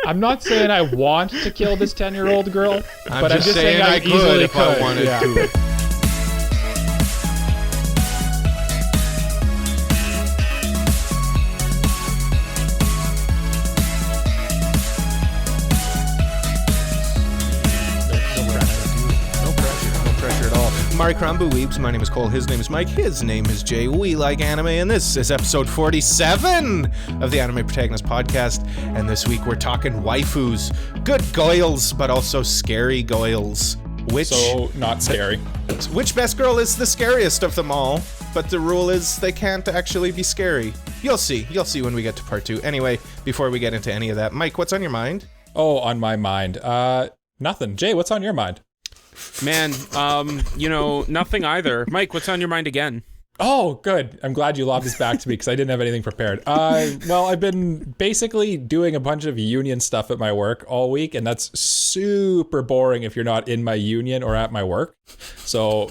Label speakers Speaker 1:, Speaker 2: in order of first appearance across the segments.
Speaker 1: I'm not saying I want to kill this 10-year-old girl, but I'm just saying I
Speaker 2: could
Speaker 1: easily
Speaker 2: if I wanted to. Mari Krambu Weebs, my name is Cole, his name is Mike, his name is Jay, we like anime, and this is episode 47 of the Anime Protagonist podcast, and this week we're talking waifus, good goyles, but also scary goyles.
Speaker 1: So, not scary.
Speaker 2: Which best girl is the scariest of them all, but the rule is they can't actually be scary. You'll see when we get to part 2. Anyway, before we get into any of that, Mike, what's on your mind?
Speaker 1: Oh, on my mind? Nothing. Jay, what's on your mind?
Speaker 3: Man, nothing either. Mike, what's on your mind again?
Speaker 1: Oh, good. I'm glad you lobbed this back to me because I didn't have anything prepared. Well, I've been basically doing a bunch of union stuff at my work all week, and that's super boring if you're not in my union or at my work. So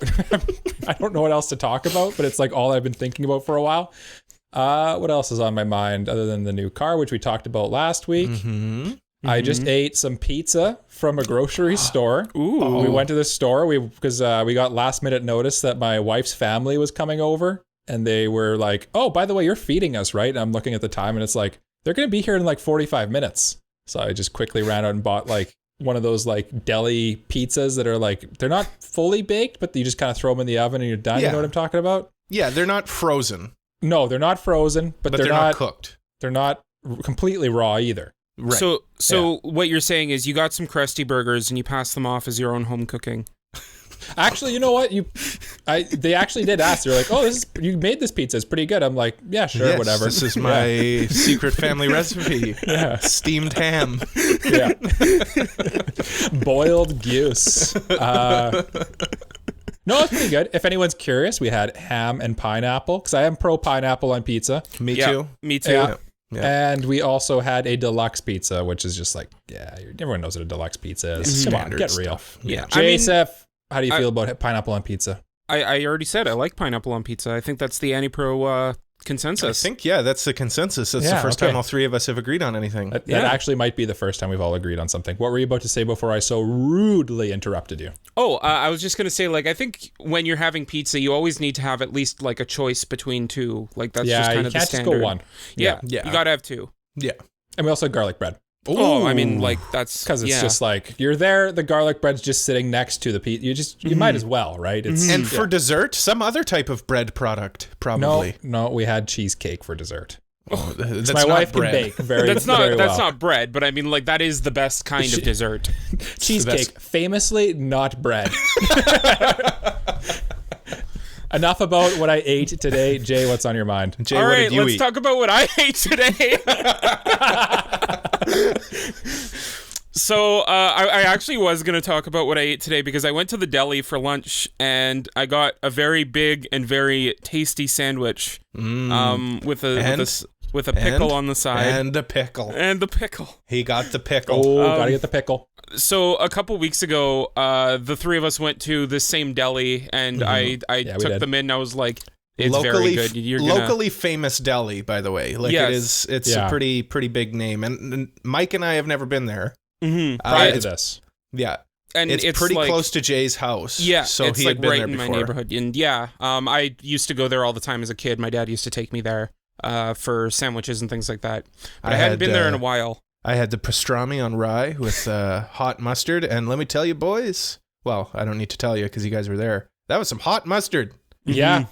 Speaker 1: I don't know what else to talk about, but it's like all I've been thinking about for a while. What else is on my mind other than the new car, which we talked about last week? Mm-hmm. I just ate some pizza from a grocery store.
Speaker 3: Ooh.
Speaker 1: We went to the store because we got last minute notice that my wife's family was coming over, and they were like, "Oh, by the way, you're feeding us, right?" And I'm looking at the time, and it's like they're gonna be here in like 45 minutes. So I just quickly ran out and bought like one of those like deli pizzas that are like they're not fully baked, but you just kind of throw them in the oven and you're done. Yeah. You know what I'm talking about?
Speaker 2: Yeah, they're not frozen.
Speaker 1: No, they're not frozen, but they're not
Speaker 2: cooked.
Speaker 1: They're not completely raw either.
Speaker 2: Right.
Speaker 3: So what you're saying is you got some crusty burgers and you passed them off as your own home cooking.
Speaker 1: Actually, you know what? They actually did ask. They're like, "Oh, you made this pizza. It's pretty good." I'm like, "Yeah, sure,
Speaker 2: yes,
Speaker 1: whatever."
Speaker 2: This is my secret family recipe.
Speaker 1: Yeah.
Speaker 2: Steamed ham.
Speaker 1: Yeah. Boiled goose. No, it's pretty good. If anyone's curious, we had ham and pineapple because I am pro pineapple on pizza.
Speaker 2: Me too.
Speaker 3: Me too.
Speaker 2: Yeah.
Speaker 1: And we also had a deluxe pizza, which is just like, everyone knows what a deluxe pizza is. Come on, get real.
Speaker 2: Yeah.
Speaker 1: Joseph, how do you feel about pineapple on pizza?
Speaker 3: I already said I like pineapple on pizza. I think that's the AniPro consensus.
Speaker 2: I think, that's the consensus. That's the first time all three of us have agreed on anything.
Speaker 1: That actually might be the first time we've all agreed on something. What were you about to say before I so rudely interrupted you?
Speaker 3: Oh, I was just going to say, like, I think when you're having pizza, you always need to have at least, like, a choice between two. Like, that's just kind of the standard.
Speaker 1: You can't just go one.
Speaker 3: Yeah. You got to have two.
Speaker 2: Yeah.
Speaker 1: And we also had garlic bread.
Speaker 2: Ooh.
Speaker 3: Oh, I mean, like, that's...
Speaker 1: Because it's just like, you're there, the garlic bread's just sitting next to the pizza. You might as well, right?
Speaker 2: And for dessert, some other type of bread product, probably.
Speaker 1: No, we had cheesecake for dessert.
Speaker 2: Oh, that's
Speaker 1: my
Speaker 2: not
Speaker 1: wife
Speaker 2: bread.
Speaker 1: can bake very
Speaker 3: That's
Speaker 1: well.
Speaker 3: not bread, but I mean, like, that is the best kind of dessert.
Speaker 1: Cheesecake, famously not bread. Enough about what I ate today. Jay, what's on your mind?
Speaker 2: Jay,
Speaker 3: all
Speaker 2: what
Speaker 3: right,
Speaker 2: did you
Speaker 3: let's
Speaker 2: eat?
Speaker 3: talk about what I ate today. So I actually was going to talk about what I ate today because I went to the deli for lunch and I got a very big and very tasty sandwich with a pickle on the side.
Speaker 2: And a pickle. He got the pickle.
Speaker 1: Oh, gotta get the pickle.
Speaker 3: So a couple weeks ago, the three of us went to the same deli and I took them in and I was like, it's very good.
Speaker 2: Locally famous deli, by the way. Like it's a pretty pretty big name. And Mike and I have never been there.
Speaker 1: Mm-hmm. Prior to this.
Speaker 2: Yeah.
Speaker 3: And
Speaker 2: it's pretty close to Jay's house.
Speaker 3: Yeah,
Speaker 2: so
Speaker 3: it's
Speaker 2: he
Speaker 3: like
Speaker 2: had been
Speaker 3: right
Speaker 2: there
Speaker 3: in
Speaker 2: before.
Speaker 3: my neighborhood. And I used to go there all the time as a kid. My dad used to take me there for sandwiches and things like that. But I hadn't been there in a while.
Speaker 2: I had the pastrami on rye with hot mustard. And let me tell you, boys, well, I don't need to tell you because you guys were there. That was some hot mustard.
Speaker 1: Yeah.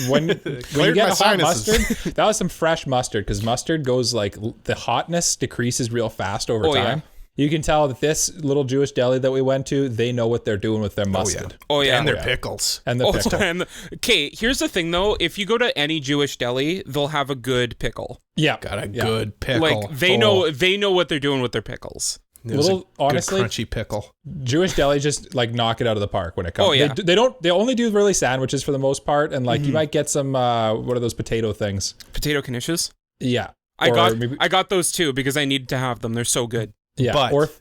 Speaker 1: When you get hot mustard, that was some fresh mustard because mustard goes like the hotness decreases real fast over time. Yeah. You can tell that this little Jewish deli that we went to, they know what they're doing with their mustard.
Speaker 3: Oh yeah.
Speaker 2: And their pickles.
Speaker 1: And the pickle.
Speaker 3: Okay, here's the thing though. If you go to any Jewish deli, they'll have a good pickle.
Speaker 1: Yeah.
Speaker 2: Got a good pickle.
Speaker 3: Like they know what they're doing with their pickles.
Speaker 1: Honestly,
Speaker 2: crunchy pickle.
Speaker 1: Jewish deli just like knock it out of the park when it comes.
Speaker 3: Oh yeah.
Speaker 1: They only do really sandwiches for the most part, and like you might get some what are those potato things?
Speaker 3: Potato knishes?
Speaker 1: Yeah.
Speaker 3: I got those too because I needed to have them. They're so good.
Speaker 1: Yeah.
Speaker 2: But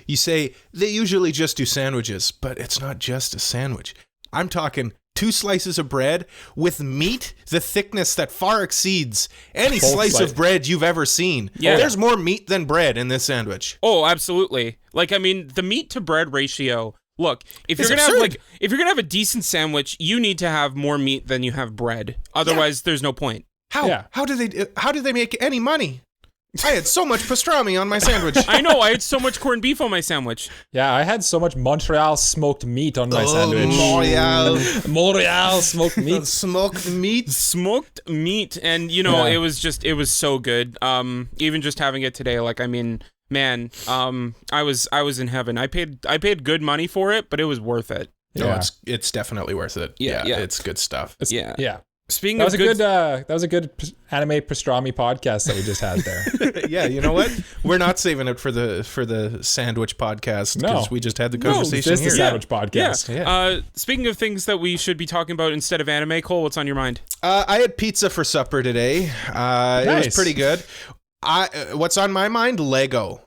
Speaker 2: you say they usually just do sandwiches, but it's not just a sandwich. I'm talking 2 slices of bread with meat, the thickness that far exceeds any slice of bread you've ever seen.
Speaker 3: Yeah.
Speaker 2: There's more meat than bread in this sandwich.
Speaker 3: Oh, absolutely. Like, I mean, the meat to bread ratio. Look, if you're gonna have a decent sandwich, you need to have more meat than you have bread. Otherwise, there's no point.
Speaker 2: How?
Speaker 1: Yeah.
Speaker 2: How do they make any money? I had so much pastrami on my sandwich.
Speaker 3: I know. I had so much corned beef on my sandwich.
Speaker 1: Yeah, I had so much Montreal smoked meat on my sandwich. Montreal smoked meat.
Speaker 3: Smoked meat. And, you know, it was so good. Even just having it today, like, I mean, man, I was in heaven. I paid good money for it, but it was worth it.
Speaker 2: Yeah. No, it's definitely worth it. Yeah. It's good stuff.
Speaker 1: Yeah.
Speaker 3: Speaking
Speaker 1: that
Speaker 3: of
Speaker 1: was a good anime pastrami podcast that we just had there.
Speaker 2: Yeah, you know what? We're not saving it for the sandwich podcast because we just had the conversation
Speaker 1: this
Speaker 2: here.
Speaker 1: The sandwich podcast.
Speaker 3: Yeah. Speaking of things that we should be talking about instead of anime, Cole, what's on your mind?
Speaker 2: I had pizza for supper today. It was pretty good. What's on my mind? Lego.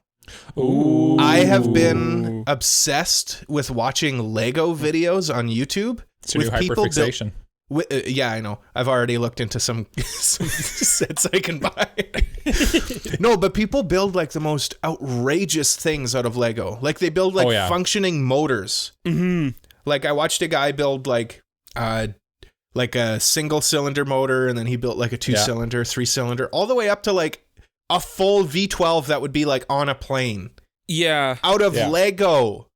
Speaker 1: Ooh.
Speaker 2: I have been obsessed with watching Lego videos on YouTube.
Speaker 1: It's your new hyperfixation.
Speaker 2: Yeah, I know. I've already looked into some sets I can buy. No, but people build like the most outrageous things out of Lego. Like they build like functioning motors.
Speaker 3: Mm-hmm.
Speaker 2: Like I watched a guy build like a single cylinder motor, and then he built like a 2-cylinder, 3-cylinder, all the way up to like a full V12 that would be like on a plane.
Speaker 3: Yeah.
Speaker 2: Out of Lego.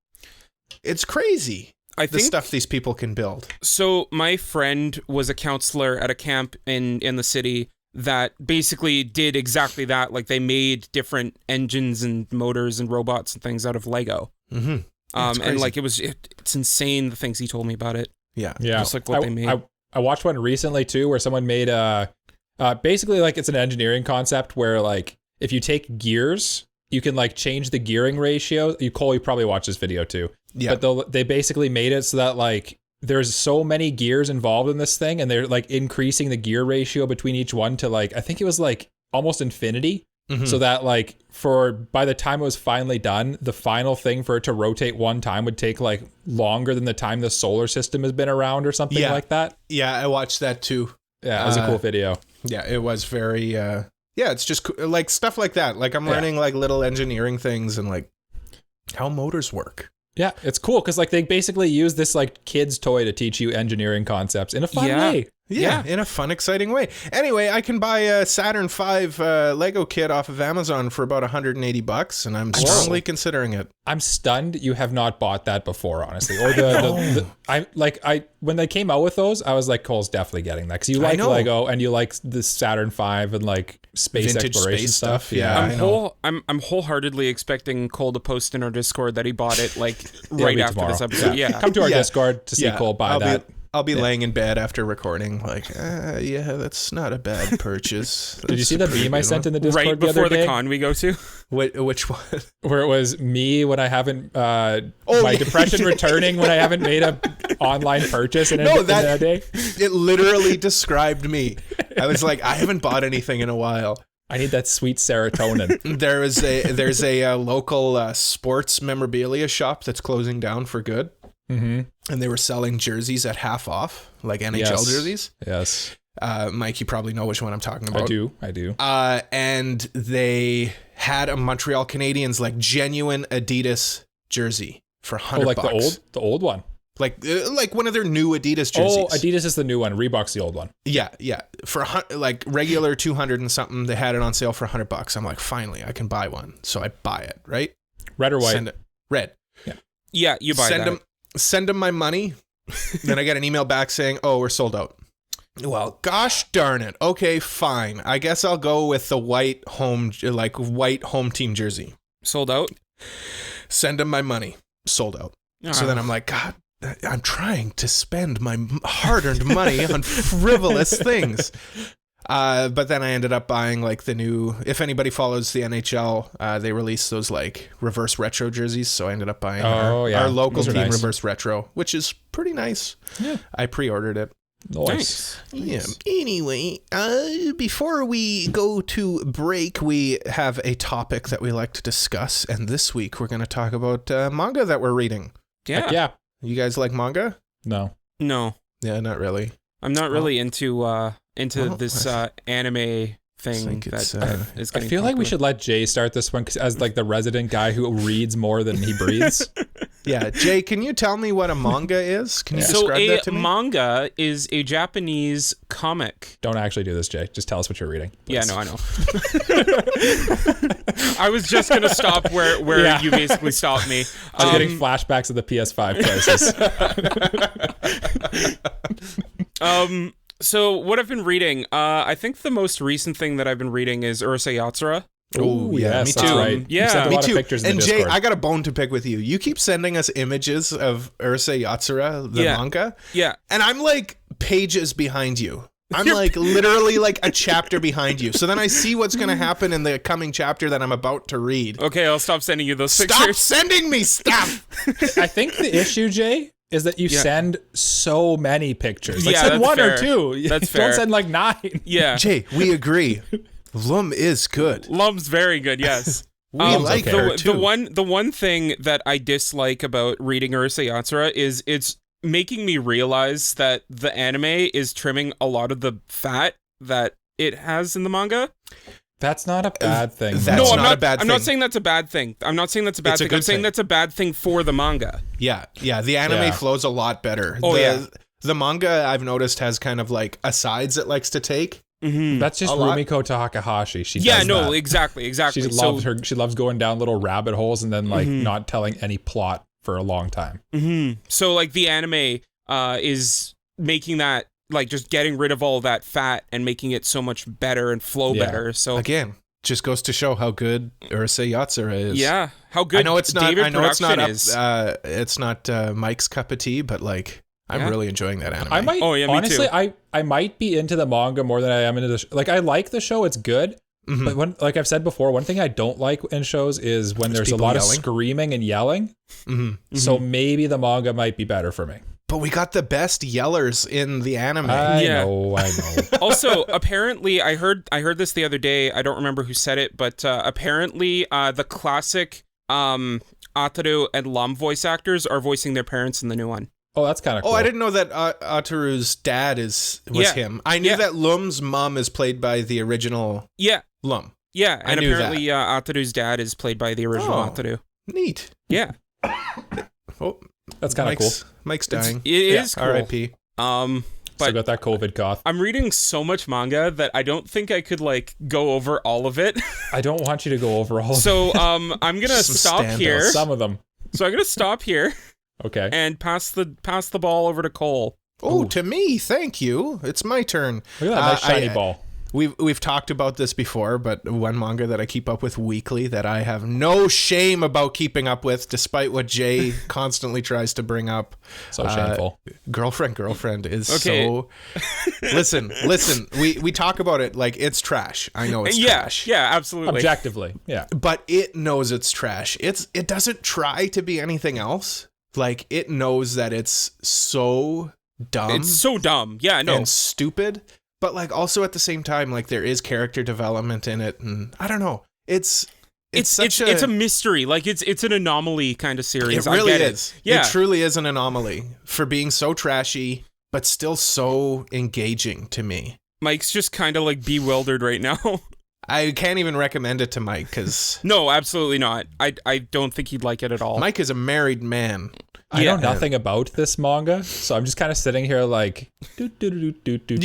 Speaker 2: It's crazy. I think the stuff these people can build.
Speaker 3: So my friend was a counselor at a camp in the city that basically did exactly that. Like they made different engines and motors and robots and things out of Lego.
Speaker 2: Mm-hmm.
Speaker 3: And like it's insane the things he told me about it.
Speaker 2: Yeah.
Speaker 3: Just like what they made.
Speaker 1: I watched one recently too where someone made basically like it's an engineering concept where like if you take gears, you can like change the gearing ratio. Cole, you probably watched this video too.
Speaker 2: Yeah.
Speaker 1: But they basically made it so that like there's so many gears involved in this thing, and they're like increasing the gear ratio between each one to like I think it was like almost infinity. Mm-hmm. So that like by the time it was finally done, the final thing for it to rotate one time would take like longer than the time the solar system has been around or something like that.
Speaker 2: Yeah, I watched that too.
Speaker 1: Yeah, it was a cool video.
Speaker 2: Yeah, it was very it's just like stuff like that. Like I'm learning like little engineering things and like how motors work.
Speaker 1: Yeah, it's cool because like they basically use this like kid's toy to teach you engineering concepts in a fun way.
Speaker 2: Yeah, in a fun, exciting way. Anyway, I can buy a Saturn V Lego kit off of Amazon for about $180, and I'm strongly considering it.
Speaker 1: I'm stunned you have not bought that before, honestly. Or when they came out with those, I was like, Cole's definitely getting that because you like Lego and you like the Saturn V and like space
Speaker 2: vintage
Speaker 1: exploration
Speaker 2: space
Speaker 1: stuff.
Speaker 3: I'm wholeheartedly expecting Cole to post in our Discord that he bought it like right after
Speaker 1: tomorrow.
Speaker 3: this episode. Yeah,
Speaker 1: come to our Discord to see Cole buy that.
Speaker 2: I'll be laying in bed after recording, like, that's not a bad purchase.
Speaker 1: Did you see the meme I sent in the Discord
Speaker 3: right before
Speaker 1: the other day?
Speaker 3: The con we go to?
Speaker 2: Which one?
Speaker 1: Where it was me when I haven't, my depression returning when I haven't made a online purchase in a day.
Speaker 2: It literally described me. I was like, I haven't bought anything in a while.
Speaker 1: I need that sweet serotonin.
Speaker 2: There's a local sports memorabilia shop that's closing down for good.
Speaker 1: Mm-hmm.
Speaker 2: And they were selling jerseys at half off, like NHL jerseys.
Speaker 1: Yes.
Speaker 2: Mike, you probably know which one I'm talking about.
Speaker 1: I do.
Speaker 2: And they had a Montreal Canadiens, like genuine Adidas jersey for $100.
Speaker 1: Like the old one.
Speaker 2: Like one of their new Adidas jerseys.
Speaker 1: Oh, Adidas is the new one. Reebok's the old one.
Speaker 2: Yeah. For like regular 200 and something, they had it on sale for $100. I'm like, finally, I can buy one. So I buy it, right?
Speaker 1: Red or white?
Speaker 2: Red.
Speaker 3: Yeah, you buy that.
Speaker 2: Send them my money. Then I get an email back saying, "Oh, we're sold out." Well, gosh darn it. Okay, fine. I guess I'll go with the white home team jersey.
Speaker 3: Sold out.
Speaker 2: Send them my money. Sold out. So then I'm like, God, I'm trying to spend my hard-earned money on frivolous things. But then I ended up buying like the new, if anybody follows the NHL, they release those like reverse retro jerseys. So I ended up buying our local team reverse retro, which is pretty nice. Yeah. I pre-ordered it.
Speaker 1: Nice.
Speaker 2: Yeah. Anyway, before we go to break, we have a topic that we like to discuss. And this week we're going to talk about manga that we're reading.
Speaker 3: Yeah.
Speaker 1: Yeah.
Speaker 2: You guys like manga?
Speaker 1: No.
Speaker 2: Yeah, not really.
Speaker 3: I'm not really into this anime thing that is getting
Speaker 1: I feel like we
Speaker 3: popular.
Speaker 1: should let Jay start this one as like the resident guy who reads more than he breathes.
Speaker 2: Yeah, Jay, can you tell me what a manga is? Can you
Speaker 3: So
Speaker 2: describe that to me?
Speaker 3: manga is a Japanese comic.
Speaker 1: Don't actually do this, Jay. Just tell us what you're reading.
Speaker 3: Yeah,
Speaker 1: please.
Speaker 3: no, I know. I was just gonna stop where you basically stopped me.
Speaker 1: I'm getting flashbacks of the PS5 crisis.
Speaker 3: So what I've been reading, I think the most recent thing that I've been reading is Urusei Yatsura.
Speaker 2: Oh, yeah,
Speaker 1: yes,
Speaker 2: me
Speaker 1: that's
Speaker 2: too.
Speaker 1: right.
Speaker 3: Yeah.
Speaker 1: You sent a
Speaker 2: Me
Speaker 1: lot
Speaker 2: too.
Speaker 1: of pictures in
Speaker 2: And
Speaker 1: the
Speaker 2: Jay,
Speaker 1: Discord.
Speaker 2: I got a bone to pick with you. You keep sending us images of Urusei Yatsura, the manga,
Speaker 3: Yeah.
Speaker 2: and I'm like pages behind you. I'm like literally like a chapter behind you. So then I see what's going to happen in the coming chapter that I'm about to read.
Speaker 3: Okay, I'll stop sending you those
Speaker 2: Stop
Speaker 3: pictures.
Speaker 2: sending me stuff.
Speaker 1: I think the issue, Jay, is that you send so many pictures. Like
Speaker 3: Yeah,
Speaker 1: send
Speaker 3: that's
Speaker 1: one
Speaker 3: fair.
Speaker 1: or two.
Speaker 3: That's fair.
Speaker 1: Don't send like 9.
Speaker 3: Yeah.
Speaker 2: Jay, we agree. Lum is good.
Speaker 3: Lum's very good, yes.
Speaker 2: We like her too.
Speaker 3: The one thing that I dislike about reading Urusei Yatsura is it's making me realize that the anime is trimming a lot of the fat that it has in the manga.
Speaker 1: That's not a bad thing.
Speaker 2: That's
Speaker 3: I'm
Speaker 2: not a bad
Speaker 3: I'm not
Speaker 2: thing.
Speaker 3: saying that's a bad thing. I'm not saying that's a bad
Speaker 2: It's a
Speaker 3: thing.
Speaker 2: good
Speaker 3: I'm saying
Speaker 2: thing.
Speaker 3: that's a bad thing for the manga.
Speaker 2: Yeah. The anime
Speaker 1: Yeah.
Speaker 2: flows a lot better.
Speaker 3: Oh, yeah.
Speaker 2: The manga I've noticed has kind of like asides it likes to take.
Speaker 3: Mm-hmm.
Speaker 1: That's just
Speaker 2: A lot.
Speaker 1: Rumiko Takahashi. She
Speaker 3: Yeah,
Speaker 1: does
Speaker 3: no,
Speaker 1: that.
Speaker 3: exactly.
Speaker 1: She loves going down little rabbit holes and then like not telling any plot for a long time.
Speaker 3: So like the anime is making that, like, just getting rid of all that fat and making it so much better and flow better. So
Speaker 2: Again, just goes to show how good Urusei Yatsura is.
Speaker 3: yeah, how good
Speaker 2: I know it's not.
Speaker 3: David
Speaker 2: I know it's not.
Speaker 3: production is.
Speaker 2: It's not Mike's cup of tea, but like I'm really enjoying that anime.
Speaker 1: I might
Speaker 3: Oh, yeah, me
Speaker 1: honestly
Speaker 3: too.
Speaker 1: I might be into the manga more than I am into the like I like the show, it's good. But when, like I've said before, one thing I don't like in shows is when there's a
Speaker 2: people
Speaker 1: lot
Speaker 2: yelling.
Speaker 1: of screaming and yelling. So maybe the manga might be better for me.
Speaker 2: But we got the best yellers in the anime.
Speaker 1: I
Speaker 3: Yeah.
Speaker 1: know.
Speaker 3: Also, apparently, I heard this the other day. I don't remember who said it, but apparently, the classic Ataru and Lum voice actors are voicing their parents in the new one.
Speaker 1: Oh, that's kind of cool.
Speaker 2: Oh, I didn't know that Ataru's dad was him. I knew that Lum's mom is played by the original
Speaker 3: Yeah,
Speaker 2: Lum.
Speaker 3: yeah, and
Speaker 2: knew
Speaker 3: apparently Ataru's dad is played by the original Ataru.
Speaker 2: Neat.
Speaker 3: Yeah,
Speaker 2: Oh,
Speaker 1: That's kind of cool.
Speaker 2: Mike's dying.
Speaker 3: it is cool.
Speaker 2: R.I.P.
Speaker 1: Still
Speaker 3: But
Speaker 1: got that COVID cough.
Speaker 3: I'm reading so much manga that I don't think I could like go over all of it.
Speaker 1: I don't want you to go over all of
Speaker 3: So I'm gonna
Speaker 2: Some
Speaker 3: stop
Speaker 2: standouts.
Speaker 3: here.
Speaker 1: some of them.
Speaker 3: So I'm gonna stop here
Speaker 1: Okay.
Speaker 3: and pass the ball over to Cole.
Speaker 2: Oh, to me, thank you. It's my turn.
Speaker 1: Look at that nice shiny
Speaker 2: I-
Speaker 1: ball.
Speaker 2: We've talked about this before, but one manga that I keep up with weekly that I have no shame about keeping up with, despite what Jay constantly tries to bring up.
Speaker 1: So shameful.
Speaker 2: Girlfriend is
Speaker 3: Okay.
Speaker 2: so. Listen. We talk about it like it's trash. I know it's trash.
Speaker 3: Yeah, absolutely.
Speaker 1: Objectively. Yeah.
Speaker 2: But it knows it's trash. It doesn't try to be anything else. Like it knows that it's so dumb.
Speaker 3: It's so dumb. Yeah, no.
Speaker 2: And stupid, but like also at the same time, like there is character development in it, and I don't know. It's
Speaker 3: a mystery. Like it's an anomaly kind of series.
Speaker 2: It really
Speaker 3: I get
Speaker 2: is.
Speaker 3: It. Yeah.
Speaker 2: It truly is an anomaly for being so trashy, but still so engaging to me.
Speaker 3: Mike's just kind of like bewildered right now.
Speaker 2: I can't even recommend it to Mike because
Speaker 3: No, absolutely not. I don't think he'd like it at all.
Speaker 2: Mike is a married man.
Speaker 1: I know nothing about this manga, so I'm just kind of sitting here like.
Speaker 2: You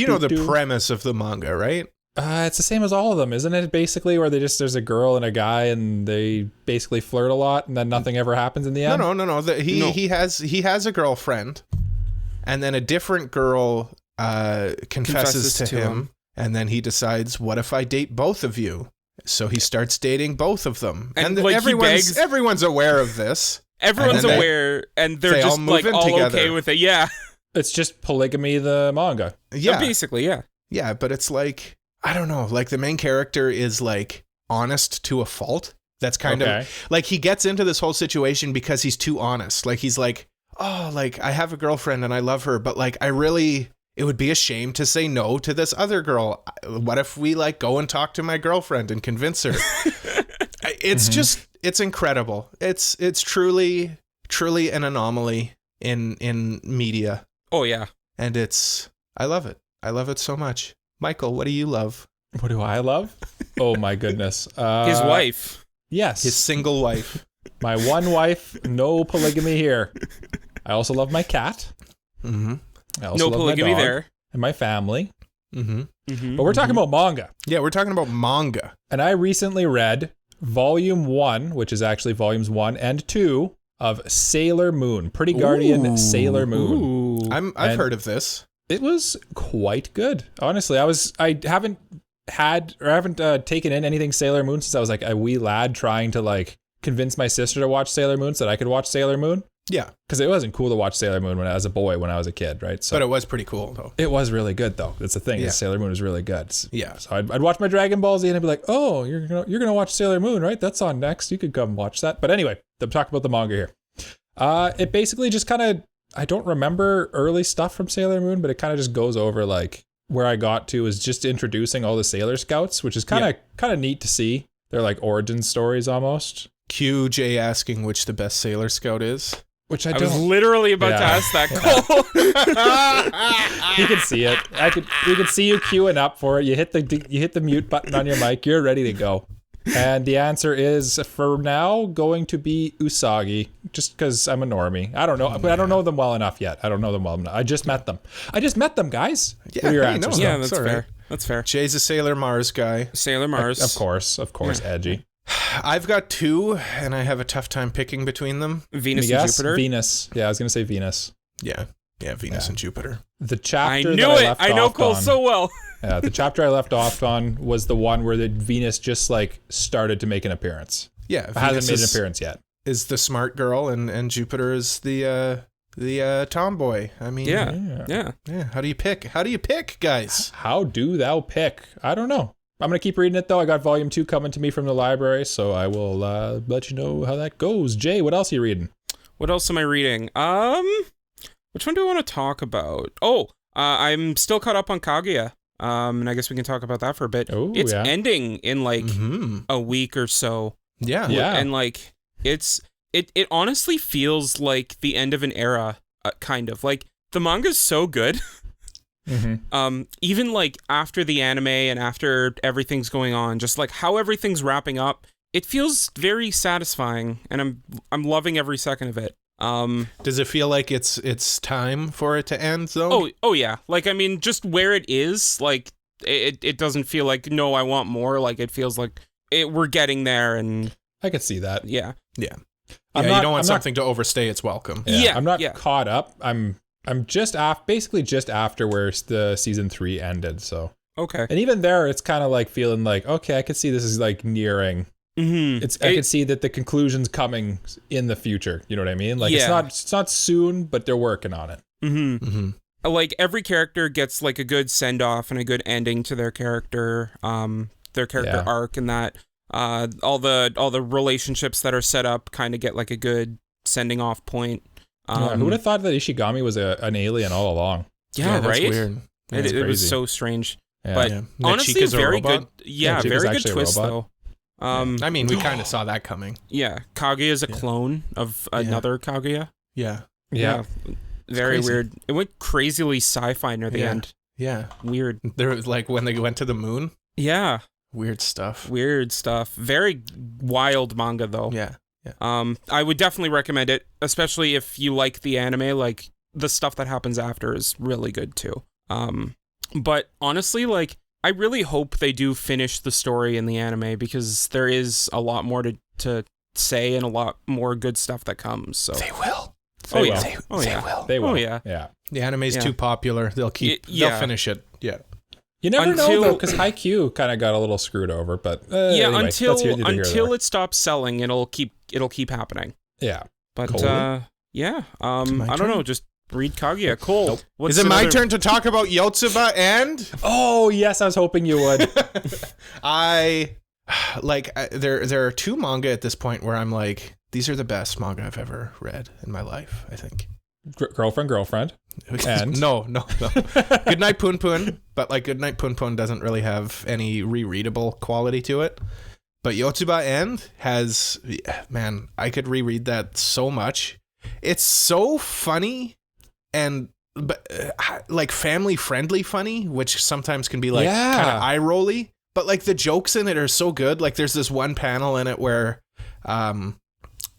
Speaker 2: know the premise of the manga, right?
Speaker 1: It's the same as all of them, isn't it? Basically, where there's a girl and a guy, and they basically flirt a lot, and then nothing ever happens in the end.
Speaker 2: No. He has a girlfriend, and then a different girl confesses to him, and then he decides, "What if I date both of you?" So he starts dating both of them,
Speaker 3: And,
Speaker 2: then
Speaker 3: like, he begs-
Speaker 2: everyone's aware of this.
Speaker 3: Everyone's
Speaker 2: And then
Speaker 3: aware, and they're
Speaker 2: they all
Speaker 3: just
Speaker 2: move
Speaker 3: like
Speaker 2: in
Speaker 3: all
Speaker 2: together.
Speaker 3: okay with it. Yeah.
Speaker 1: It's just polygamy, the manga.
Speaker 2: Yeah,
Speaker 3: Basically, yeah.
Speaker 2: yeah, but it's like I don't know. Like the main character is like honest to a fault. That's kind of like he gets into this whole situation because he's too honest. Like he's like, oh, like I have a girlfriend and I love her, but like it would be a shame to say no to this other girl. What if we like go and talk to my girlfriend and convince her? It's just, it's incredible. It's truly an anomaly in media.
Speaker 3: Oh yeah.
Speaker 2: and I love it. I love it so much. Michael, what do you love?
Speaker 1: What do I love? Oh my goodness.
Speaker 3: His wife.
Speaker 1: Yes.
Speaker 2: His single wife.
Speaker 1: My one wife, no polygamy here. I also love my cat.
Speaker 2: Mm-hmm.
Speaker 1: I also
Speaker 3: No
Speaker 1: love
Speaker 3: polygamy
Speaker 1: my dog
Speaker 3: there.
Speaker 1: and my family.
Speaker 2: Mm-hmm.
Speaker 3: Mm-hmm.
Speaker 1: But we're talking about manga.
Speaker 2: Yeah, we're talking about manga.
Speaker 1: And I recently read Volume 1, which is actually Volumes 1 and 2 of Sailor Moon. Pretty Guardian Sailor Moon.
Speaker 2: I've heard of this.
Speaker 1: It was quite good. Honestly, I haven't taken in anything Sailor Moon since I was like a wee lad trying to like convince my sister to watch Sailor Moon so that I could watch Sailor Moon.
Speaker 2: Yeah.
Speaker 1: Because it wasn't cool to watch Sailor Moon when I was a boy, when I was a kid, right? So
Speaker 2: But it was pretty cool, though.
Speaker 1: it was really good, though. That's the thing.
Speaker 2: Yeah.
Speaker 1: Sailor Moon is really good.
Speaker 2: Yeah.
Speaker 1: So I'd watch my Dragon Ball Z and I'd be like, oh, you're gonna watch Sailor Moon, right? That's on next. You could come watch that. But anyway, I'm talking about the manga here. It basically just kind of, I don't remember early stuff from Sailor Moon, but it kind of just goes over like where I got to is just introducing all the Sailor Scouts, which is kind of neat to see. They're like origin stories almost.
Speaker 2: QJ asking which the best Sailor Scout is.
Speaker 1: Which
Speaker 3: I was literally about to ask that, Cole.
Speaker 1: You can see it. We could see you queuing up for it. You hit the mute button on your mic. You're ready to go. And the answer is, for now, going to be Usagi, just because I'm a normie. I don't know, but I don't know them well enough yet. I just met them. Guys.
Speaker 2: Yeah,
Speaker 1: what are your
Speaker 2: hey,
Speaker 1: answers?
Speaker 2: no,
Speaker 3: Yeah,
Speaker 2: no,
Speaker 3: that's
Speaker 2: it's all
Speaker 3: fair.
Speaker 2: right.
Speaker 3: That's fair.
Speaker 2: Jay's a Sailor Mars guy.
Speaker 3: Sailor Mars.
Speaker 1: Of course, edgy.
Speaker 2: I've got two, and I have a tough time picking between them.
Speaker 3: Venus and Jupiter.
Speaker 1: Venus. Yeah, I was gonna say Venus.
Speaker 2: Yeah, Venus and Jupiter.
Speaker 1: The chapter
Speaker 3: I
Speaker 1: that
Speaker 3: knew
Speaker 1: I
Speaker 3: it.
Speaker 1: left
Speaker 3: I know
Speaker 1: off
Speaker 3: Cole
Speaker 1: on,
Speaker 3: so well.
Speaker 1: Yeah, the chapter I left off on was the one where the Venus just like started to make an appearance.
Speaker 2: Yeah,
Speaker 1: It hasn't made an appearance yet.
Speaker 2: Is the smart girl, and Jupiter is the tomboy. I mean,
Speaker 3: Yeah.
Speaker 2: How do you pick, guys?
Speaker 1: How do thou pick? I don't know. I'm going to keep reading it, though. I got volume 2 coming to me from the library, so I will let you know how that goes. Jay, what else are you reading?
Speaker 3: What else am I reading? Which one do I want to talk about? I'm still caught up on Kaguya. And I guess we can talk about that for a bit. It's ending in like a week or so.
Speaker 2: Yeah.
Speaker 3: And like it honestly feels like the end of an era, kind of. Like the manga's so good. Even like after the anime and after everything's going on, just like how everything's wrapping up, it feels very satisfying, and I'm loving every second of it.
Speaker 2: Does it feel like it's time for it to end though?
Speaker 3: Oh yeah. Like I mean, just where it is, like it doesn't feel like no, I want more. Like it feels like we're getting there, and
Speaker 1: I could see that.
Speaker 3: Yeah.
Speaker 2: You don't want something to overstay its welcome.
Speaker 1: Yeah, I'm not caught up. I'm just basically just after where the season 3 ended. So
Speaker 3: okay,
Speaker 1: and even there, it's kind of like feeling like okay, I could see this is like nearing. I could see that the conclusion's coming in the future. You know what I mean? Like it's not soon, but they're working on it.
Speaker 3: Like every character gets like a good send off and a good ending to their character arc, and that all the relationships that are set up kind of get like a good sending off point.
Speaker 1: Who would have thought that Ishigami was an alien all along?
Speaker 3: Yeah,
Speaker 2: that's
Speaker 3: right.
Speaker 2: Weird.
Speaker 3: It was so strange,
Speaker 1: Yeah.
Speaker 3: but honestly,
Speaker 2: Chica's a
Speaker 3: very
Speaker 2: robot?
Speaker 3: good. Yeah,
Speaker 1: Chica's
Speaker 3: very good
Speaker 1: actually a
Speaker 3: twist
Speaker 1: robot.
Speaker 3: though.
Speaker 2: I mean, we kind of saw that coming.
Speaker 3: Yeah, Kaguya is a clone of another Kaguya.
Speaker 2: Yeah.
Speaker 3: Very
Speaker 2: crazy.
Speaker 3: weird. It went crazily sci-fi near the end.
Speaker 2: Yeah.
Speaker 3: Weird.
Speaker 2: There was like when they went to the moon.
Speaker 3: Yeah.
Speaker 2: Weird stuff.
Speaker 3: Very wild manga though.
Speaker 2: Yeah.
Speaker 3: I would definitely recommend it, especially if you like the anime. Like the stuff that happens after is really good too. But honestly, like I really hope they do finish the story in the anime, because there is a lot more to say and a lot more good stuff that comes. So
Speaker 2: They will.
Speaker 1: They will.
Speaker 2: They will.
Speaker 3: Oh yeah.
Speaker 1: Yeah.
Speaker 2: The anime's too popular. They'll finish it. Yeah.
Speaker 1: You never know though, because Haikyuu kind of got a little screwed over, but anyway,
Speaker 3: until it stops selling, it'll keep happening.
Speaker 1: Yeah.
Speaker 3: But
Speaker 1: Cool.
Speaker 3: I don't know, just read Kaguya. Cole. Nope.
Speaker 2: Is it my turn to talk about Q.o.t.W and?
Speaker 1: Oh yes, I was hoping you would.
Speaker 2: There are two manga at this point where I'm like, these are the best manga I've ever read in my life, I think.
Speaker 1: Girlfriend. And
Speaker 2: no. Goodnight Poon Poon, but like Goodnight Poon Poon doesn't really have any rereadable quality to it. But Q.o.t.W and has, man, I could reread that so much. It's so funny and like family friendly funny, which sometimes can be like kind of eye rolly. But like the jokes in it are so good. Like there's this one panel in it where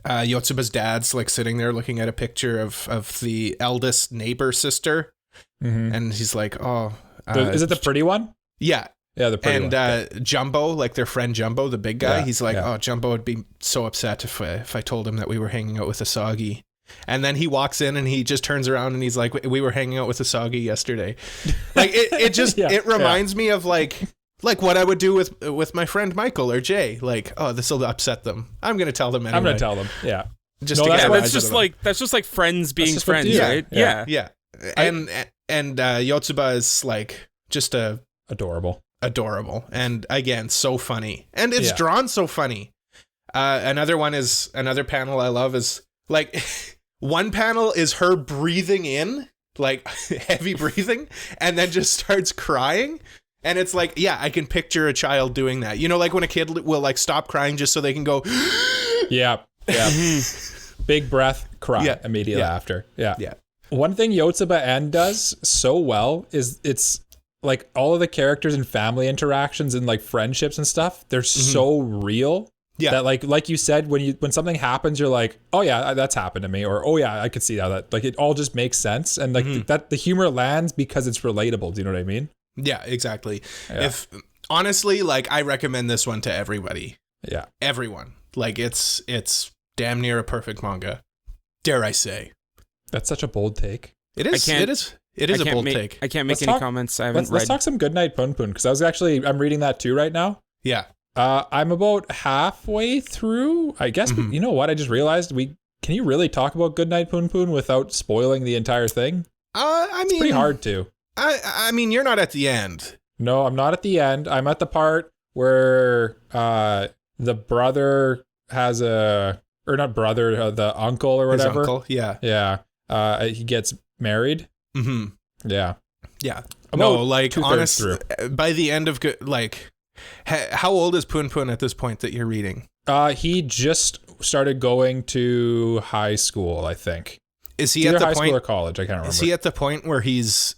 Speaker 2: Yotsuba's dad's like sitting there looking at a picture of the eldest neighbor sister, and he's like, "Oh,
Speaker 1: is it the pretty one?"
Speaker 2: Yeah.
Speaker 1: Yeah, the pretty
Speaker 2: one. Jumbo, like their friend Jumbo, the big guy, he's like, "Oh, Jumbo would be so upset if I told him that we were hanging out with Asagi." And then he walks in and he just turns around and he's like, "We were hanging out with Asagi yesterday." Like it just it reminds me of like what I would do with my friend Michael or Jay. Like, oh, this will upset them. I'm gonna tell them anyway.
Speaker 1: I'm gonna tell them. Yeah.
Speaker 3: That's just like friends being friends, right? Yeah.
Speaker 2: And Yotsuba is like just adorable, and again so funny, and it's drawn so funny. Another panel I love is like one panel is her breathing in, like heavy breathing, and then just starts crying. And it's like, I can picture a child doing that. You know, like when a kid will like stop crying just so they can go.
Speaker 1: Yeah. Big breath, cry immediately after. Yeah. One thing Yotsuba N does so well is it's like all of the characters and family interactions and like friendships and stuff, they're so real. Yeah. That like you said, when something happens, you're like, oh yeah, that's happened to me, or oh yeah, I could see how that, like it all just makes sense, and like that the humor lands because it's relatable. Do you know what I mean?
Speaker 2: Yeah, exactly. Yeah. If honestly, like I recommend this one to everybody.
Speaker 1: Yeah.
Speaker 2: Everyone. Like it's damn near a perfect manga. Dare I say.
Speaker 1: That's such a bold take.
Speaker 2: It is. It is a bold take.
Speaker 3: I can't make any comments. I haven't read.
Speaker 1: Let's talk some Goodnight Punpun, because I'm reading that too right now.
Speaker 2: Yeah.
Speaker 1: I'm about halfway through. I guess you know what? I just realized can you really talk about Goodnight Punpun without spoiling the entire thing?
Speaker 2: It's
Speaker 1: pretty hard to.
Speaker 2: I mean, you're not at the end.
Speaker 1: No, I'm not at the end. I'm at the part where the brother has the uncle or whatever.
Speaker 2: His uncle,
Speaker 1: yeah. He gets married. Yeah.
Speaker 2: No, like honestly, by the end of how old is Punpun at this point that you're reading?
Speaker 1: He just started going to high school, I think.
Speaker 2: Is he at the
Speaker 1: high
Speaker 2: point
Speaker 1: school or college? I can't remember.
Speaker 2: Is he at the point where his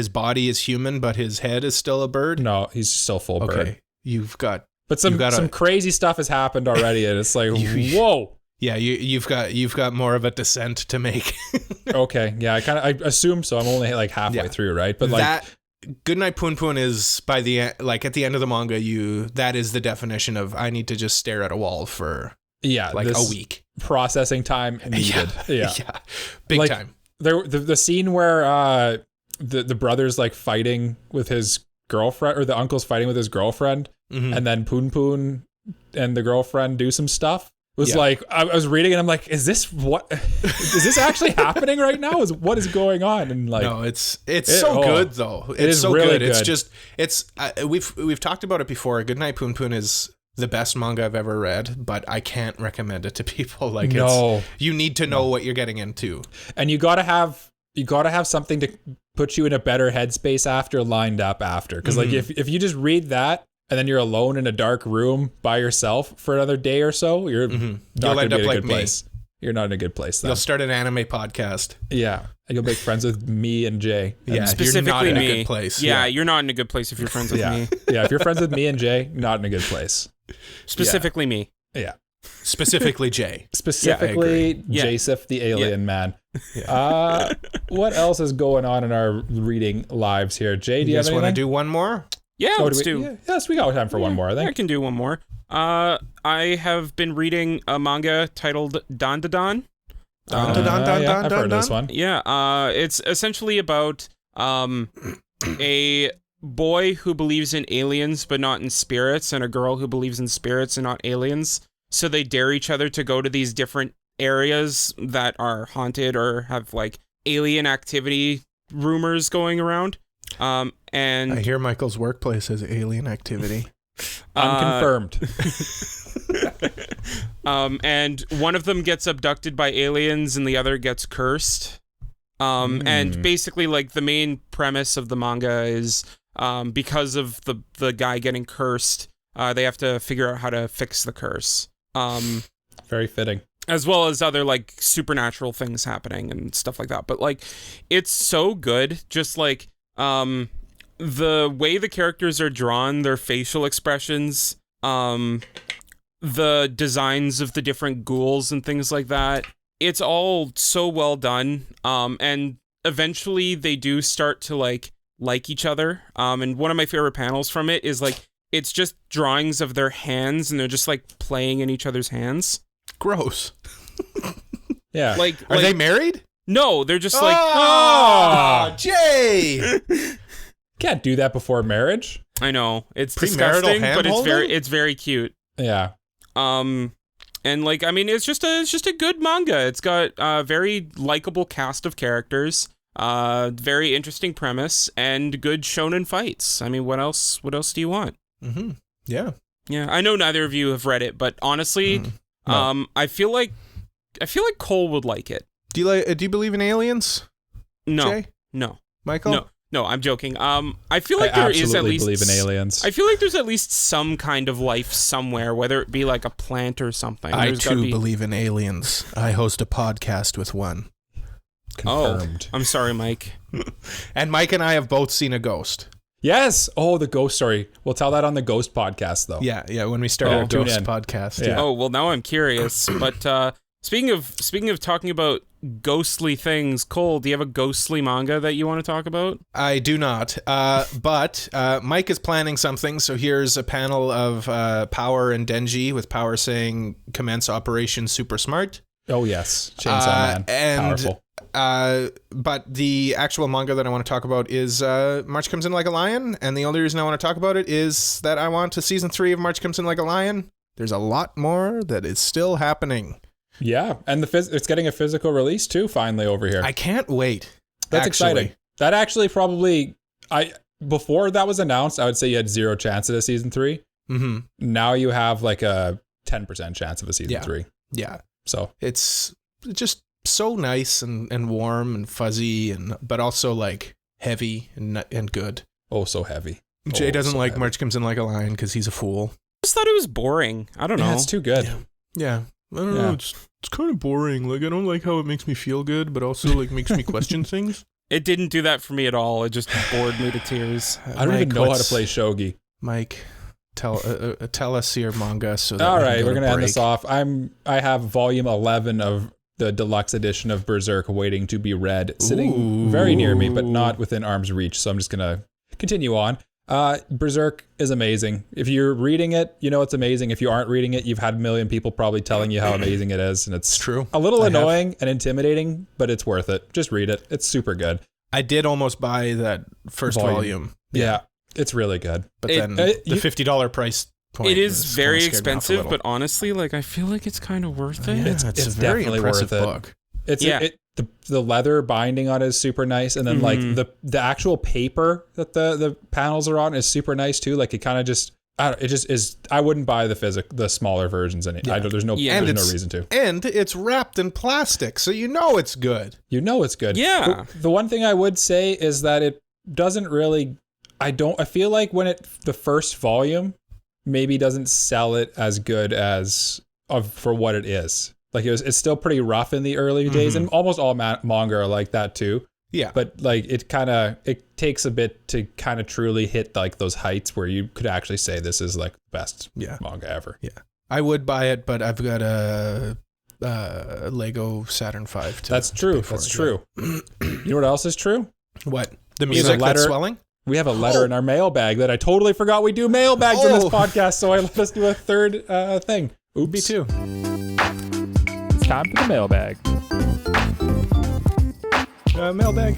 Speaker 2: body is human, but his head is still a bird?
Speaker 1: No, he's still full bird.
Speaker 2: But
Speaker 1: some crazy stuff has happened already, and it's like, whoa.
Speaker 2: Yeah, you've got more of a descent to make.
Speaker 1: Okay, yeah, I assume so. I'm only like halfway through, right? But like
Speaker 2: that Goodnight Punpun is by the end, like at the end of the manga, that is the definition of I need to just stare at a wall for a week. Processing time needed.
Speaker 1: Yeah.
Speaker 2: Big time.
Speaker 1: The scene where the brother's like fighting with his girlfriend, or the uncle's fighting with his girlfriend, and then Punpun and the girlfriend do some stuff. Was like, I was reading and I'm like, is this actually happening right now? What is going on? And like,
Speaker 2: no, it's so good though. It's so really good. It's we've talked about it before. Goodnight Punpun is the best manga I've ever read, but I can't recommend it to people. Like, you need to know what you're getting into, and
Speaker 1: you gotta have something to put you in a better headspace lined up after. Because like if you just read that and then you're alone in a dark room by yourself for another day or so, you're not going to be in a good place. You're not in a good place then.
Speaker 2: You'll start an anime podcast.
Speaker 1: Yeah. And you'll make friends with me and Jay.
Speaker 2: Yeah,
Speaker 3: specifically
Speaker 2: you're not in
Speaker 3: me.
Speaker 2: a good place.
Speaker 3: Yeah, you're not in a good place if you're friends with me.
Speaker 1: Yeah, if you're friends with me and Jay, not in a good place.
Speaker 3: Specifically me.
Speaker 1: Yeah.
Speaker 2: Specifically Jay.
Speaker 1: Specifically Jasif the alien man. Yeah. What else is going on in our reading lives here? Jay, do you guys
Speaker 2: want to do one more?
Speaker 3: Yeah, let's do.
Speaker 1: Yes, we got time for one more, I think.
Speaker 3: I can do one more. I have been reading a manga titled Dan Da Dan.
Speaker 1: I've heard of this one.
Speaker 3: Yeah, it's essentially about a boy who believes in aliens but not in spirits, and a girl who believes in spirits and not aliens. So they dare each other to go to these different areas that are haunted or have like alien activity rumors going around. And
Speaker 2: I hear Michael's workplace has alien activity.
Speaker 1: Unconfirmed.
Speaker 3: And one of them gets abducted by aliens and the other gets cursed. And basically like the main premise of the manga is because of the guy getting cursed, they have to figure out how to fix the curse.
Speaker 1: Very fitting.
Speaker 3: as well as other like supernatural things happening and stuff like that. But like, it's so good. Just like the way the characters are drawn, their facial expressions, the designs of the different ghouls and things like that. It's all so well done. And eventually they do start to like each other. And one of my favorite panels from it is like, it's just drawings of their hands and they're just like playing in each other's hands.
Speaker 2: Gross.
Speaker 1: Yeah.
Speaker 2: Like, are they married?
Speaker 3: No, they're just
Speaker 2: Jay.
Speaker 3: Can't
Speaker 1: do that before marriage.
Speaker 3: I know. It's
Speaker 2: premarital
Speaker 3: disgusting, but
Speaker 2: hand-holding?
Speaker 3: it's very cute.
Speaker 1: Yeah.
Speaker 3: And like, I mean, it's just a good manga. It's got a very likable cast of characters, very interesting premise, and good shonen fights. I mean, what else do you want?
Speaker 2: Mm-hmm. Yeah.
Speaker 3: Yeah. I know neither of you have read it, but honestly,
Speaker 1: No.
Speaker 3: I feel like Cole would like it.
Speaker 2: Do you believe in aliens?
Speaker 3: No.
Speaker 2: Jay?
Speaker 3: No.
Speaker 2: Michael?
Speaker 3: No, I'm joking. I feel like
Speaker 1: I
Speaker 3: there is at
Speaker 1: absolutely
Speaker 3: least
Speaker 1: believe in aliens.
Speaker 3: I feel like there's at least some kind of life somewhere, whether it be like a plant or something.
Speaker 2: I
Speaker 3: There's gotta
Speaker 2: too
Speaker 3: be...
Speaker 2: believe in aliens. I host a podcast with one.
Speaker 1: Confirmed.
Speaker 3: I'm sorry, Mike.
Speaker 2: And Mike and I have both seen a ghost.
Speaker 1: Yes. Oh, the ghost story. We'll tell that on the ghost podcast, though.
Speaker 2: Yeah. When we start our
Speaker 1: tune
Speaker 2: ghost
Speaker 1: in.
Speaker 2: podcast.
Speaker 1: Yeah.
Speaker 3: Oh, well, now I'm curious. But speaking of talking about ghostly things, Cole, do you have a ghostly manga that you want to talk about?
Speaker 2: I do not. But Mike is planning something. So here's a panel of Power and Denji, with Power saying, "Commence Operation Super Smart."
Speaker 1: Oh, yes. Chainsaw Man. Powerful.
Speaker 2: But the actual manga that I want to talk about is March Comes In Like a Lion. And the only reason I want to talk about it is that I want to season 3 of March Comes In Like a Lion. There's a lot more that is still happening.
Speaker 1: Yeah, and it's getting a physical release too, finally, over here.
Speaker 2: I can't wait.
Speaker 1: That's exciting. That actually probably, before that was announced, I would say you had 0 chance at a season 3.
Speaker 2: Mm-hmm.
Speaker 1: Now you have like a 10% chance of a season 3.
Speaker 2: Yeah.
Speaker 1: So
Speaker 2: it's just so nice and warm and fuzzy, but also like heavy and good.
Speaker 1: Oh, so heavy.
Speaker 2: Jay doesn't like
Speaker 1: heavy.
Speaker 2: March Comes In Like a Lion because he's a fool.
Speaker 3: I just thought it was boring. I don't know.
Speaker 1: Yeah, it's too good.
Speaker 2: Yeah. I don't know. It's kind of boring. Like, I don't like how it makes me feel good, but also like makes me question things.
Speaker 3: It didn't do that for me at all. It just bored me to tears.
Speaker 1: I don't even know how to play shogi.
Speaker 2: Mike, tell us your manga. So that
Speaker 1: all right, we're gonna
Speaker 2: break.
Speaker 1: end this off. I have volume 11 of the deluxe edition of Berserk waiting to be read, sitting very near me, but not within arm's reach. So I'm just gonna continue on. Berserk is amazing. If you're reading it, you know it's amazing. If you aren't reading it, you've had a million people probably telling you how amazing it is, and it's
Speaker 2: true.
Speaker 1: A little annoying and intimidating, but it's worth it. Just read it. It's super good.
Speaker 2: I did almost buy that first volume.
Speaker 1: Yeah, it's really good.
Speaker 2: But then the $50 price point.
Speaker 3: It is very expensive, but honestly, like I feel like it's kind of worth it.
Speaker 2: Yeah, it's a very
Speaker 1: definitely
Speaker 2: impressive
Speaker 1: worth it.
Speaker 2: book.
Speaker 1: It's the leather binding on it is super nice, and then like the actual paper that the panels are on is super nice too. Like it kind of just it just is. I wouldn't buy the smaller versions in it.
Speaker 2: Yeah.
Speaker 1: There's no reason to.
Speaker 2: And it's wrapped in plastic, so you know it's good.
Speaker 1: You know it's good.
Speaker 3: Yeah.
Speaker 1: The one thing I would say is that it doesn't really. I feel like when the first volume maybe doesn't sell it as good as for what it is. Like it's still pretty rough in the early days, and almost all manga are like that too.
Speaker 2: Yeah.
Speaker 1: But like it takes a bit to kind of truly hit like those heights where you could actually say this is like the best manga ever.
Speaker 2: Yeah. I would buy it, but I've got a Lego Saturn V.
Speaker 1: That's true. That's true. You know what else is true?
Speaker 2: What? The music that's swelling?
Speaker 1: We have a letter in our mailbag that I totally forgot we do mailbags in this podcast, so I let us do a third thing. Oops.
Speaker 2: Me too.
Speaker 1: It's time for the mailbag.
Speaker 2: Mailbag.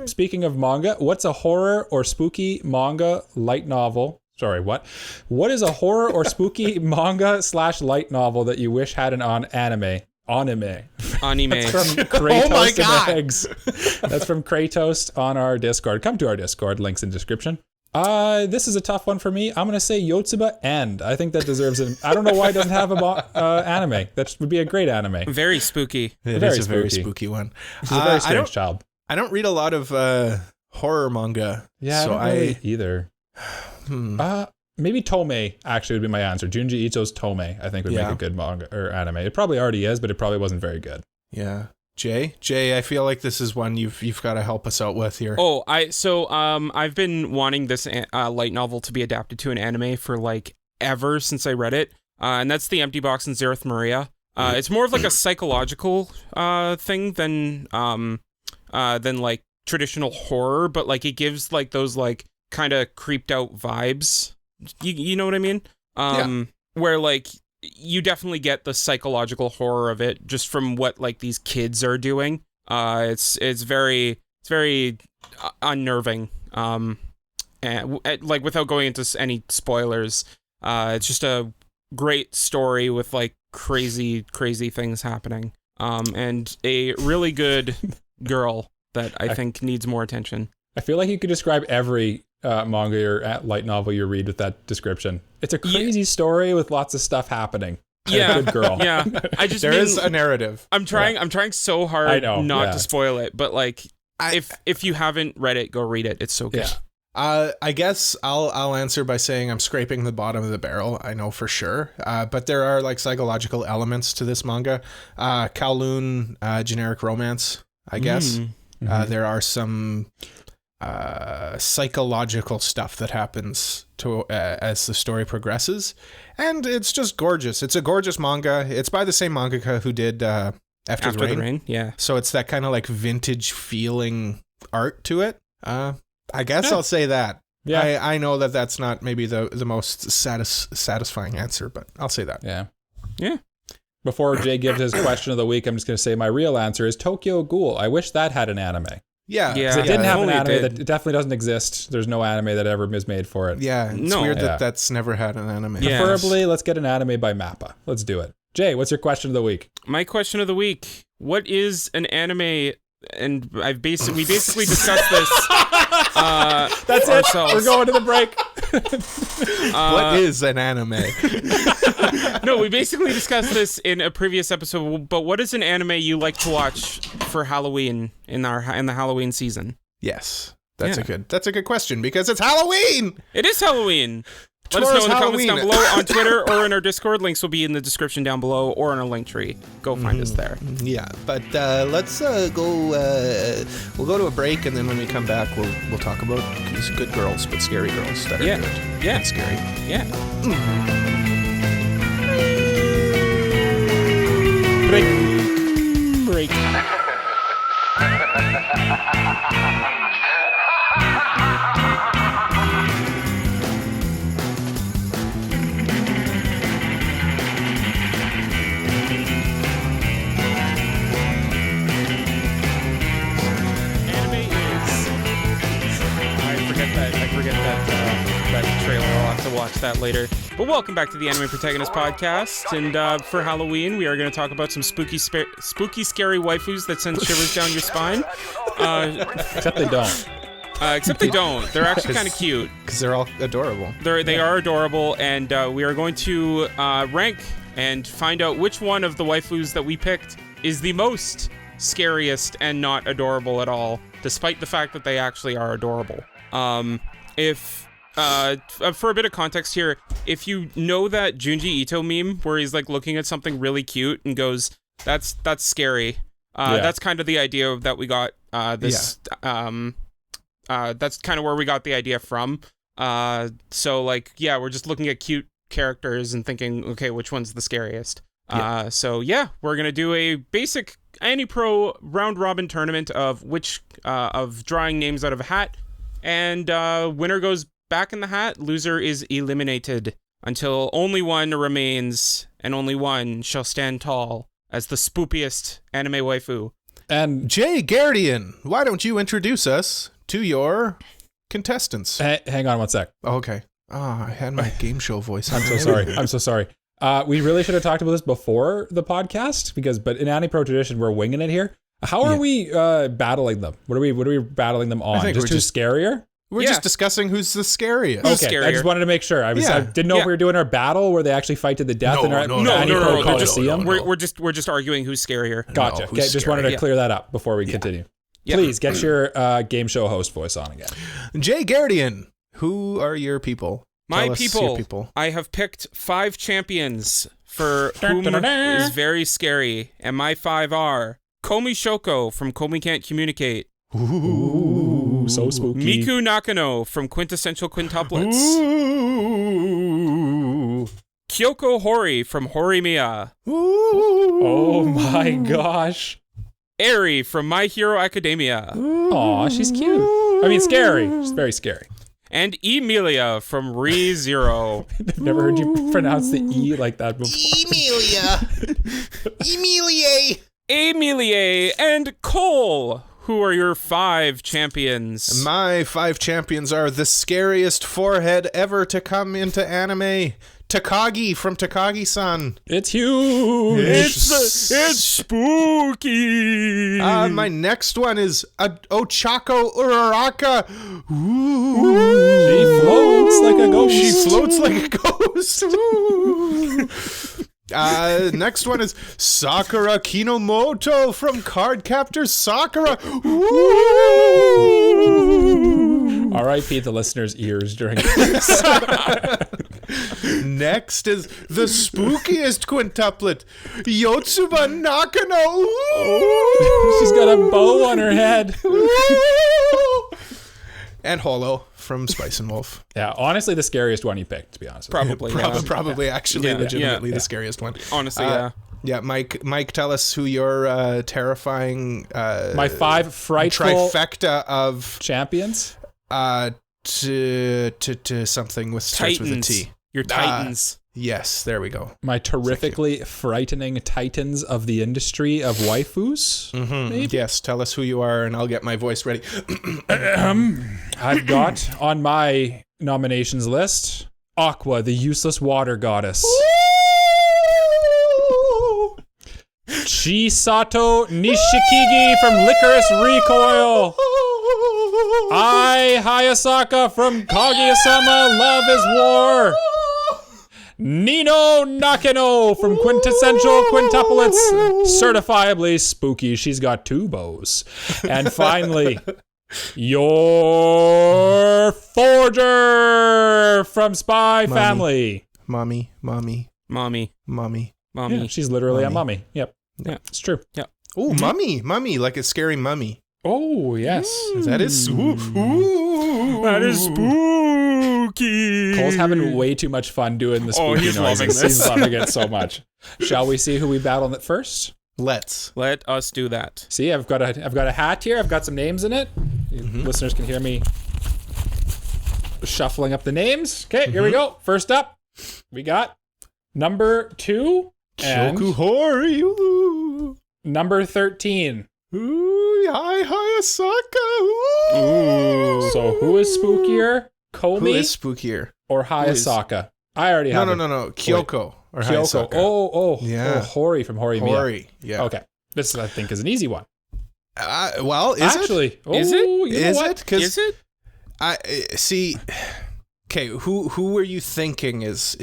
Speaker 1: Speaking of manga, what's a horror or spooky manga light novel? Sorry, what? What is a horror or spooky manga / light novel that you wish had an anime? Anime. That's from Kratos
Speaker 2: Oh my God.
Speaker 1: and Eggs. That's from Kratos on our Discord. Come to our Discord. Links in description. This is a tough one for me. I'm gonna say Q.o.t.W. End. I think that deserves it. I don't know why it doesn't have anime. That would be a great anime.
Speaker 3: Very spooky.
Speaker 2: It is a very spooky one.
Speaker 1: This is a very strange child.
Speaker 2: I don't read a lot of horror manga.
Speaker 1: Yeah,
Speaker 2: so
Speaker 1: I don't really either. maybe Tomei actually would be my answer. Junji Ito's Tomei, I think, would make a good manga or anime. It probably already is, but it probably wasn't very good.
Speaker 2: Yeah. Jay, I feel like this is one you've got to help us out with here.
Speaker 3: Oh, I've been wanting this light novel to be adapted to an anime for like ever since I read it, and that's The Empty Box and Zereth Maria. It's more of like a psychological thing than like traditional horror, but like it gives like those like kind of creeped out vibes. You know what I mean? Where like you definitely get the psychological horror of it just from what like these kids are doing. It's very unnerving. And like without going into any spoilers, it's just a great story with like crazy things happening. And a really good girl that I think needs more attention.
Speaker 1: I feel like you could describe every manga or light novel you read with that description. It's a crazy story with lots of stuff happening.
Speaker 3: Yeah,
Speaker 1: a good girl.
Speaker 3: Yeah. I just
Speaker 2: there is a narrative.
Speaker 3: I'm trying so hard not to spoil it, but like if you haven't read it, go read it. It's so good.
Speaker 2: Yeah. I guess I'll answer by saying I'm scraping the bottom of the barrel. I know for sure. But there are like psychological elements to this manga. Kowloon, generic romance, I guess. There are some psychological stuff that happens to as the story progresses, and it's just gorgeous. It's a gorgeous manga. It's by the same mangaka who did After the Rain.
Speaker 3: Yeah.
Speaker 2: So it's that kind of like vintage feeling art to it. I guess I'll say that. Yeah. I know that that's not maybe the most satisfying answer, but I'll say that.
Speaker 1: Yeah.
Speaker 3: Yeah.
Speaker 1: Before Jay gives his question of the week, I'm just going to say my real answer is Tokyo Ghoul. I wish that had an anime.
Speaker 2: Yeah.
Speaker 1: Because it didn't have an anime that it definitely doesn't exist. There's no anime that ever was made for it.
Speaker 2: Yeah. It's weird that that's never had an anime.
Speaker 3: Yes.
Speaker 1: Preferably, let's get an anime by Mappa. Let's do it. Jay, what's your question of the week?
Speaker 3: My question of the week. What is an anime? And we basically discussed this.
Speaker 1: That's
Speaker 3: ourselves.
Speaker 1: It. We're going to the break.
Speaker 2: What is an anime?
Speaker 3: No, we basically discussed this in a previous episode. But what is an anime you like to watch for Halloween in the Halloween season?
Speaker 2: Yes, that's a good question because it's Halloween.
Speaker 3: It is Halloween. Let us know in the comments down below on Twitter or in our Discord. Links will be in the description down below or in our link tree. Go find us there.
Speaker 2: Yeah, but let's go. We'll go to a break, and then when we come back, we'll talk about these good girls, but scary girls that are good.
Speaker 3: Yeah,
Speaker 2: and scary.
Speaker 3: Yeah. Break. That trailer. I'll have to watch that later. But welcome back to the Anime Protagonist podcast. And for Halloween, we are going to talk about some spooky, scary waifus that send shivers down your spine.
Speaker 1: Except they don't.
Speaker 3: Except they don't. They're actually kind of cute.
Speaker 2: Because they're all adorable.
Speaker 3: They are adorable, and we are going to rank and find out which one of the waifus that we picked is the most scariest and not adorable at all, despite the fact that they actually are adorable. For a bit of context here, if you know that Junji Ito meme where he's like looking at something really cute and goes, that's scary. That's kind of the idea that we got that's kind of where we got the idea from. So like, we're just looking at cute characters and thinking, okay, which one's the scariest? So we're going to do a basic AniPro round robin tournament of of drawing names out of a hat. And winner goes back in the hat, loser is eliminated until only one remains, and only one shall stand tall as the spoopiest anime waifu.
Speaker 1: And
Speaker 2: Jay Gardian, why don't you introduce us to your contestants?
Speaker 1: Hang on one sec.
Speaker 2: Oh, okay. I had my game show voice.
Speaker 1: I'm so sorry. We really should have talked about this before the podcast but in AniPro tradition, we're winging it here. How are we battling them? What are we battling them on? Just who's scarier?
Speaker 2: We're just discussing who's the scariest.
Speaker 1: Okay, I just wanted to make sure. I didn't know if we were doing our battle where they actually fight to the death in our AniPro Coliseum.
Speaker 3: We're just arguing who's scarier.
Speaker 1: Gotcha. Okay, just wanted to clear that up before we continue. Please get your game show host voice on again.
Speaker 2: Jay Gardian, who are your people?
Speaker 3: My
Speaker 2: Tell us your
Speaker 3: people, I have picked 5 champions for whom is very scary, and my 5 are Komi Shoko from Komi Can't Communicate.
Speaker 1: Ooh, so spooky.
Speaker 3: Miku Nakano from Quintessential Quintuplets.
Speaker 2: Ooh.
Speaker 3: Kyoko Hori from Horimiya.
Speaker 2: Ooh.
Speaker 1: Oh my gosh.
Speaker 3: Eri from My Hero Academia.
Speaker 1: Aw, she's cute. I mean, scary. She's very scary.
Speaker 3: And Emilia from ReZero.
Speaker 1: I've never heard you pronounce the E like that before.
Speaker 3: Emilie and Cole. Who are your 5 champions?
Speaker 2: My 5 champions are the scariest forehead ever to come into anime. Takagi from Takagi-san.
Speaker 1: It's huge.
Speaker 3: It's spooky.
Speaker 2: My next one is Ochako Uraraka.
Speaker 1: She floats like a ghost.
Speaker 2: She floats like a ghost. Next one is Sakura Kinomoto from Cardcaptor Sakura.
Speaker 1: R.I.P. the listeners' ears during this.
Speaker 2: Next is the spookiest quintuplet, Yotsuba Nakano.
Speaker 1: She's got a bow on her head.
Speaker 2: And Holo from Spice and Wolf.
Speaker 1: Yeah, honestly, the scariest one you picked, to be honest.
Speaker 3: Probably.
Speaker 2: Probably actually legitimately the scariest one.
Speaker 3: Honestly, yeah.
Speaker 2: Yeah, Mike, tell us who your terrifying
Speaker 1: My 5 frightful
Speaker 2: trifecta of
Speaker 1: champions.
Speaker 2: To something with starts with a T.
Speaker 3: Your Titans.
Speaker 2: Yes, there we go.
Speaker 1: My terrifically frightening titans of the industry of waifus.
Speaker 2: Mm-hmm. Yes, tell us who you are, and I'll get my voice ready.
Speaker 1: I've got on my nominations list Aqua, the useless water goddess. Chisato Nishikigi from Licorice Recoil. Hayasaka from Kaguya-sama, Love is War. Nino Nakano from Quintessential Quintuplets, certifiably spooky. She's got 2 bows. And finally, your Forger from Spy Family.
Speaker 2: Mommy.
Speaker 1: Yeah, she's literally a mummy. Yep. Yeah, it's true.
Speaker 3: Yeah.
Speaker 2: Oh, mummy, like a scary mummy.
Speaker 1: Oh, yes.
Speaker 2: That is
Speaker 3: that is spooky.
Speaker 1: Cole's having way too much fun doing the spooky
Speaker 3: he's
Speaker 1: noises.
Speaker 3: loving this.
Speaker 1: He's loving it so much. Shall we see who we battle at first?
Speaker 2: Let
Speaker 3: us do that.
Speaker 1: See, I've got a hat here. I've got some names in it. Listeners can hear me shuffling up the names. Okay, here we go. First up, we got number 2 and
Speaker 2: Hori.
Speaker 1: number 13.
Speaker 2: Ooh, Hayasaka.
Speaker 3: Ooh.
Speaker 1: So who is spookier? Komi
Speaker 2: Who is spookier?
Speaker 1: or Hayasaka? I already have
Speaker 2: No. Kyoko or
Speaker 1: Kyoko.
Speaker 2: Hayasaka.
Speaker 1: Oh,
Speaker 2: Yeah.
Speaker 1: Hori from Horimiya.
Speaker 2: Hori. Yeah.
Speaker 1: Okay. This, I think, is an easy one.
Speaker 2: Well, is
Speaker 1: Actually,
Speaker 2: it?
Speaker 3: Is it?
Speaker 1: You know
Speaker 2: Is
Speaker 1: what?
Speaker 2: it? 'Cause
Speaker 3: Is it?
Speaker 2: I see. Okay, who were you thinking is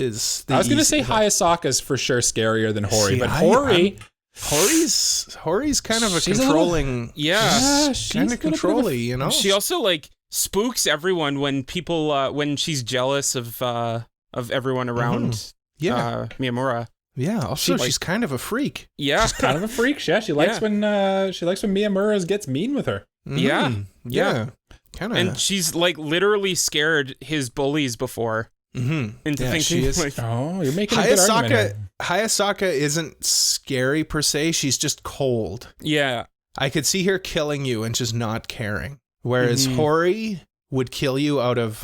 Speaker 2: the?
Speaker 1: I was going to say
Speaker 2: easy one?
Speaker 1: Hayasaka's for sure scarier than Hori,
Speaker 2: See,
Speaker 1: but Hori...
Speaker 2: Hori's kind of a
Speaker 1: She's
Speaker 2: controlling.
Speaker 3: Yeah.
Speaker 1: she's
Speaker 2: kind
Speaker 1: got
Speaker 2: of
Speaker 1: a bit of a-
Speaker 2: controlling, you know.
Speaker 3: She also like spooks everyone when people when she's jealous of everyone around Miyamura.
Speaker 2: Yeah. Also,
Speaker 1: She,
Speaker 2: she's kind of a freak.
Speaker 3: Yeah.
Speaker 1: kind of a freak. Yeah, she likes when Miyamura gets mean with her.
Speaker 3: Yeah.
Speaker 2: Yeah. Kind of.
Speaker 3: And she's like literally scared his bullies before into thinking
Speaker 2: she is.
Speaker 3: like,
Speaker 1: Oh, you're making a good argument here.
Speaker 2: Hayasaka isn't scary per se. She's just cold.
Speaker 3: yeah.
Speaker 2: I could see her killing you and just not caring. Whereas Hori would kill you out of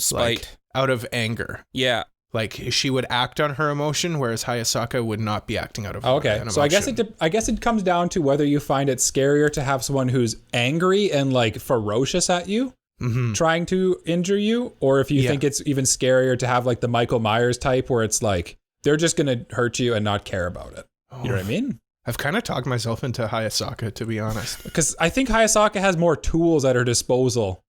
Speaker 3: Spite.
Speaker 2: out of anger.
Speaker 3: Yeah.
Speaker 2: Like she would act on her emotion, whereas Hayasaka would not be acting out of
Speaker 1: Okay,
Speaker 2: an
Speaker 1: so I guess
Speaker 2: emotion.
Speaker 1: it comes down to whether you find it scarier to have someone who's angry and like ferocious at you, trying to injure you, or if you think it's even scarier to have like the Michael Myers type where it's like they're just gonna hurt you and not care about it. You know what I mean?
Speaker 2: I've kind of talked myself into Hayasaka, to be honest.
Speaker 1: Because I think Hayasaka has more tools at her disposal.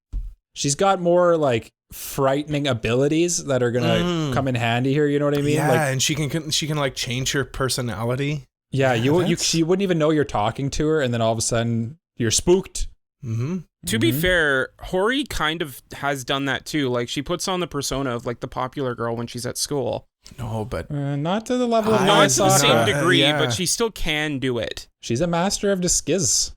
Speaker 1: She's got more like frightening abilities that are gonna come in handy here. You know what I mean?
Speaker 2: Yeah,
Speaker 1: Like,
Speaker 2: and she can like change her personality.
Speaker 1: yeah, she wouldn't even know you're talking to her, and then all of a sudden you're spooked,
Speaker 3: To be fair, Hori kind of has done that too. Like, she puts on the persona of like the popular girl when she's at school.
Speaker 2: No, but
Speaker 1: not to the level of
Speaker 3: Not to the
Speaker 1: Hayasaka.
Speaker 3: same degree,
Speaker 2: yeah.
Speaker 3: but she still can do it.
Speaker 1: She's a master of disguise.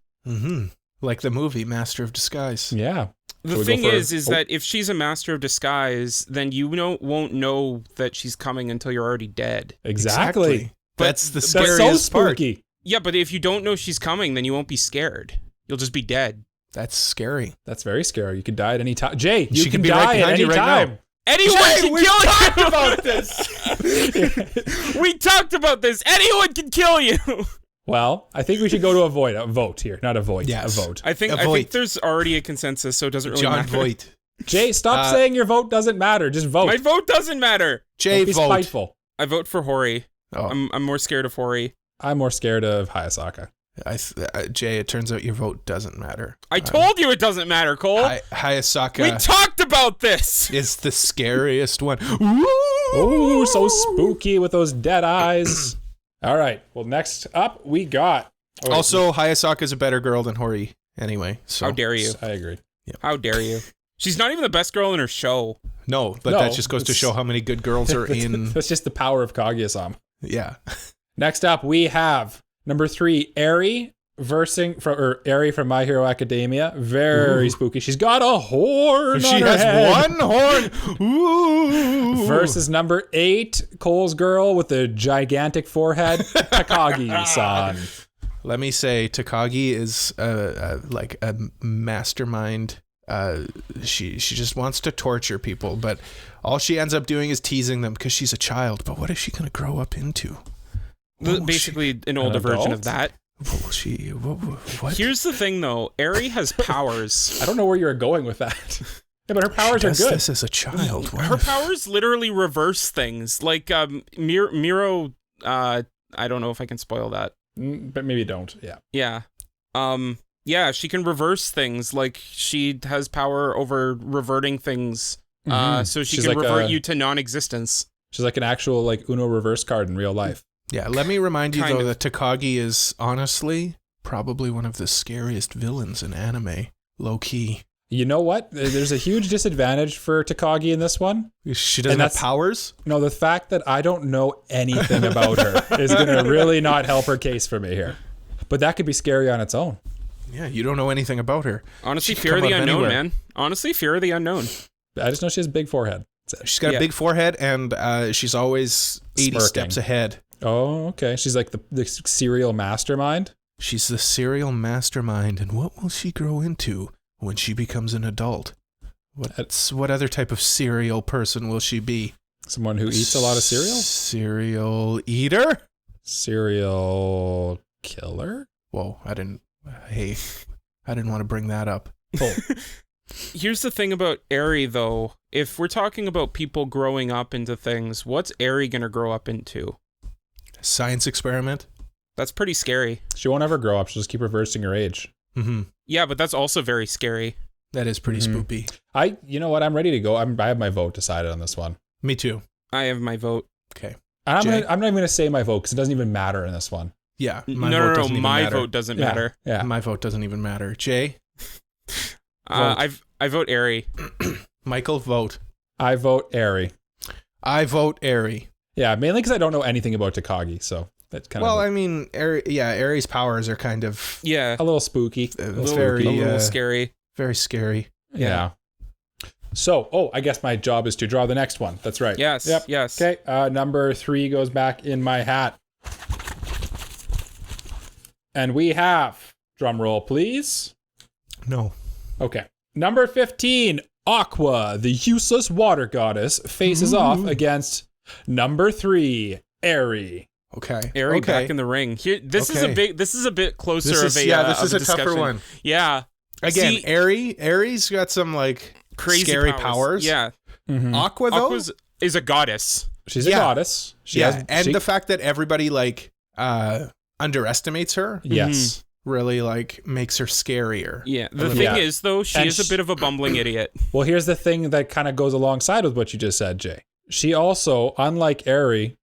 Speaker 2: Like the movie Master of Disguise.
Speaker 1: Yeah.
Speaker 3: The thing is that if she's a master of disguise, then you won't know that she's coming until you're already dead.
Speaker 1: Exactly.
Speaker 2: That's the
Speaker 1: That's
Speaker 2: scariest
Speaker 1: so
Speaker 2: part.
Speaker 1: spooky.
Speaker 3: Yeah, but if you don't know she's coming, then you won't be scared. You'll just be dead.
Speaker 2: That's scary.
Speaker 1: That's very scary. You could die at any time. Jay, you
Speaker 2: She
Speaker 1: can
Speaker 2: could be
Speaker 1: die
Speaker 2: right
Speaker 1: at
Speaker 2: behind
Speaker 1: any
Speaker 2: you right
Speaker 1: time.
Speaker 2: now.
Speaker 3: Anyone can
Speaker 2: we
Speaker 3: kill
Speaker 2: talked
Speaker 3: you!
Speaker 2: about this.
Speaker 3: We talked about this. Anyone can kill you!
Speaker 1: Well, I think we should go to a vote here. Not a void.
Speaker 2: Yes.
Speaker 1: A vote.
Speaker 3: I think there's already a consensus, so it doesn't really
Speaker 2: John
Speaker 3: matter.
Speaker 2: Voight.
Speaker 1: Jay, stop saying your vote doesn't matter. Just vote.
Speaker 3: My vote doesn't matter.
Speaker 2: Jay,
Speaker 1: Don't be
Speaker 2: vote.
Speaker 1: spiteful.
Speaker 3: I vote for Hori.
Speaker 2: Oh.
Speaker 3: I'm more scared of Hori.
Speaker 1: I'm more scared of Hayasaka.
Speaker 2: Jay, it turns out your vote doesn't matter.
Speaker 3: I told you it doesn't matter, Cole.
Speaker 2: Hayasaka
Speaker 3: We talked about this.
Speaker 2: is the scariest one.
Speaker 1: Ooh, so spooky with those dead eyes. All right. Well, next up we got. Oh, wait,
Speaker 2: Also, Hayasaka is a better girl than Hori. Anyway, so
Speaker 3: How dare you?
Speaker 1: I agree.
Speaker 3: How dare you? She's not even the best girl in her show.
Speaker 2: no, but
Speaker 1: No,
Speaker 2: that just goes to show how many good girls are in.
Speaker 1: That's just the power of Kaguya-sama.
Speaker 2: Yeah.
Speaker 1: Next up, we have number 3, Eri Eri from My Hero Academia. Very spooky. She's got a horn.
Speaker 2: She
Speaker 1: on her
Speaker 2: has
Speaker 1: head.
Speaker 2: one horn. Ooh.
Speaker 1: Versus number 8, Cole's girl with the gigantic forehead, Takagi-san.
Speaker 2: Let me say, Takagi is like a mastermind. She just wants to torture people, but all she ends up doing is teasing them because she's a child. But what is she going to grow up into?
Speaker 3: Basically, an older version of that.
Speaker 2: What will she? What?
Speaker 3: Here's the thing, though. Eri has powers.
Speaker 1: I don't know where you're going with that. Yeah, but her powers are
Speaker 2: Does
Speaker 1: good.
Speaker 2: this as a child.
Speaker 3: Her powers literally reverse things. Like Miro. I don't know if I can spoil that.
Speaker 1: But maybe don't. Yeah.
Speaker 3: Yeah. Yeah, she can reverse things. Like, she has power over reverting things. So she
Speaker 1: She's
Speaker 3: can
Speaker 1: like
Speaker 3: revert you to non-existence.
Speaker 1: She's like an actual like Uno reverse card in real life.
Speaker 2: Yeah, let me remind you,
Speaker 3: Kind
Speaker 2: though,
Speaker 3: of.
Speaker 2: that Takagi is honestly probably one of the scariest villains in anime. Low-key.
Speaker 1: You know what? There's a huge disadvantage for Takagi in this one.
Speaker 2: She doesn't have
Speaker 1: that's-
Speaker 2: powers?
Speaker 1: No, the fact that I don't know anything about her is going to really not help her case for me here. But that could be scary on its own.
Speaker 2: Yeah, you don't know anything about her.
Speaker 3: Honestly,
Speaker 2: She could
Speaker 3: fear of
Speaker 2: come
Speaker 3: the
Speaker 2: out of
Speaker 3: unknown,
Speaker 2: anywhere.
Speaker 3: man. Honestly, fear of the unknown.
Speaker 1: I just know she has a big forehead. That's it.
Speaker 2: She's got
Speaker 3: Yeah.
Speaker 2: a big forehead, and she's always 80
Speaker 1: Smirking.
Speaker 2: steps ahead.
Speaker 1: Oh, okay. She's like the serial mastermind.
Speaker 2: She's the serial mastermind, and what will she grow into when she becomes an adult? What other type of serial person will she be?
Speaker 1: Someone who eats a lot of cereal?
Speaker 2: Serial eater?
Speaker 1: Serial killer?
Speaker 2: Whoa, I didn't want to bring that up.
Speaker 1: Oh.
Speaker 3: Here's the thing about Eri, though. If we're talking about people growing up into things, what's Eri going to grow up into?
Speaker 2: Science experiment?
Speaker 3: That's pretty scary.
Speaker 1: She won't ever grow up. She'll just keep reversing her age.
Speaker 2: Mm-hmm.
Speaker 3: Yeah, but that's also very scary.
Speaker 2: That is pretty spoopy.
Speaker 1: You know what? I'm ready to go. I have my vote decided on this one.
Speaker 2: Me too.
Speaker 3: I have my vote.
Speaker 2: Okay.
Speaker 1: And
Speaker 2: Jay?
Speaker 1: I'm not even going to say my vote because it doesn't even matter in this one.
Speaker 2: Yeah.
Speaker 3: No,
Speaker 2: doesn't even
Speaker 3: my
Speaker 2: matter.
Speaker 3: vote doesn't
Speaker 1: Yeah,
Speaker 3: matter.
Speaker 1: Yeah.
Speaker 2: My vote doesn't even matter. Jay?
Speaker 3: I vote Eri.
Speaker 2: Michael, vote.
Speaker 1: I vote Eri.
Speaker 2: I vote Eri.
Speaker 1: Yeah, mainly because I don't know anything about Takagi, so that's kind
Speaker 2: Well,
Speaker 1: of
Speaker 2: I mean, Eri's powers are kind of
Speaker 3: Yeah.
Speaker 1: a little spooky.
Speaker 2: It's
Speaker 3: A little,
Speaker 2: very,
Speaker 3: a little scary.
Speaker 2: very scary.
Speaker 1: Yeah. So, I guess my job is to draw the next one. That's right.
Speaker 3: Yes.
Speaker 1: Yep.
Speaker 3: Yes.
Speaker 1: Okay. Number 3 goes back in my hat. And we have, drum roll, please.
Speaker 2: No.
Speaker 1: Okay. Number 15, Aqua, the useless water goddess, faces off against number 3, Eri.
Speaker 2: Okay.
Speaker 3: Eri back in the ring. Here, this is a bit closer
Speaker 2: This is,
Speaker 3: of a
Speaker 2: this is
Speaker 3: of
Speaker 2: a tougher
Speaker 3: discussion.
Speaker 2: one.
Speaker 3: Yeah.
Speaker 2: Again,
Speaker 3: See,
Speaker 2: Eri's got some like
Speaker 3: crazy
Speaker 2: scary powers.
Speaker 3: Yeah.
Speaker 2: Aqua though
Speaker 3: is a goddess.
Speaker 1: She's a goddess.
Speaker 2: The fact that everybody like underestimates her
Speaker 1: Yes.
Speaker 2: really like makes her scarier.
Speaker 3: Yeah. The thing
Speaker 1: bit.
Speaker 3: is, though, she
Speaker 1: And
Speaker 3: is a bit of a bumbling idiot.
Speaker 1: Well, here's the thing that kind of goes alongside with what you just said, Jay. She also, unlike Eri,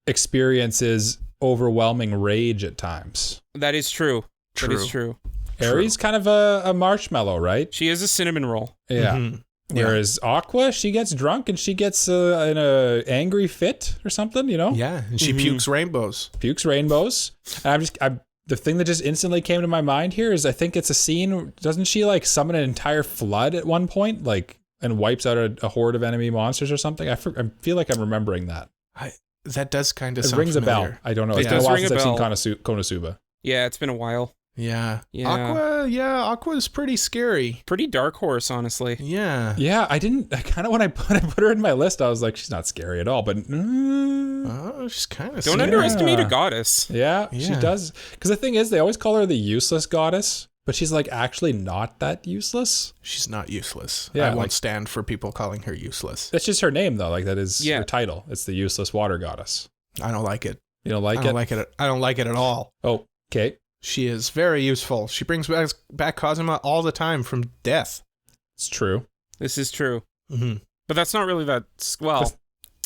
Speaker 1: experiences overwhelming rage at times.
Speaker 3: That is true. That is true.
Speaker 1: Aries kind of a marshmallow, right?
Speaker 3: She is a cinnamon roll.
Speaker 1: Yeah.
Speaker 2: Mm-hmm.
Speaker 1: Whereas Aqua, she gets drunk and she gets in a angry fit or something, you know?
Speaker 2: Yeah, and she pukes rainbows.
Speaker 1: Pukes rainbows. And the thing that just instantly came to my mind here is I think it's a scene. Doesn't she like summon an entire flood at one point, like, and wipes out a horde of enemy monsters or something? I feel like I'm remembering that.
Speaker 2: That does kind of
Speaker 1: It
Speaker 2: sound
Speaker 1: rings
Speaker 2: familiar.
Speaker 1: a bell. I don't know.
Speaker 3: It
Speaker 1: It's been a
Speaker 3: does
Speaker 1: while
Speaker 3: ring a
Speaker 1: since I've
Speaker 3: bell.
Speaker 1: seen Konosuba.
Speaker 3: Yeah, it's been a while.
Speaker 2: Yeah.
Speaker 3: Yeah.
Speaker 2: Aqua is pretty scary.
Speaker 3: Pretty dark horse, honestly.
Speaker 2: Yeah.
Speaker 1: Yeah, I kind of when I put her in my list, I was like, she's not scary at all, but
Speaker 2: Oh, she's kind of
Speaker 3: Don't underestimate a goddess.
Speaker 1: yeah, she
Speaker 2: Yeah.
Speaker 1: does. Because the thing is, they always call her the useless goddess, but she's like actually not that useless.
Speaker 2: She's not useless.
Speaker 1: Yeah,
Speaker 2: I won't
Speaker 1: like-
Speaker 2: stand for people calling her useless.
Speaker 1: That's just her name, though. Like that is
Speaker 3: Yeah.
Speaker 1: her title. It's the useless water goddess.
Speaker 2: I don't like it.
Speaker 1: You don't like
Speaker 2: I
Speaker 1: it?
Speaker 2: don't like it. I don't like it at all.
Speaker 1: Oh, okay.
Speaker 2: She is very useful. She brings back Kazuma all the time from death.
Speaker 1: It's true.
Speaker 3: This is true.
Speaker 2: Mm-hmm.
Speaker 3: But that's not really that... Well,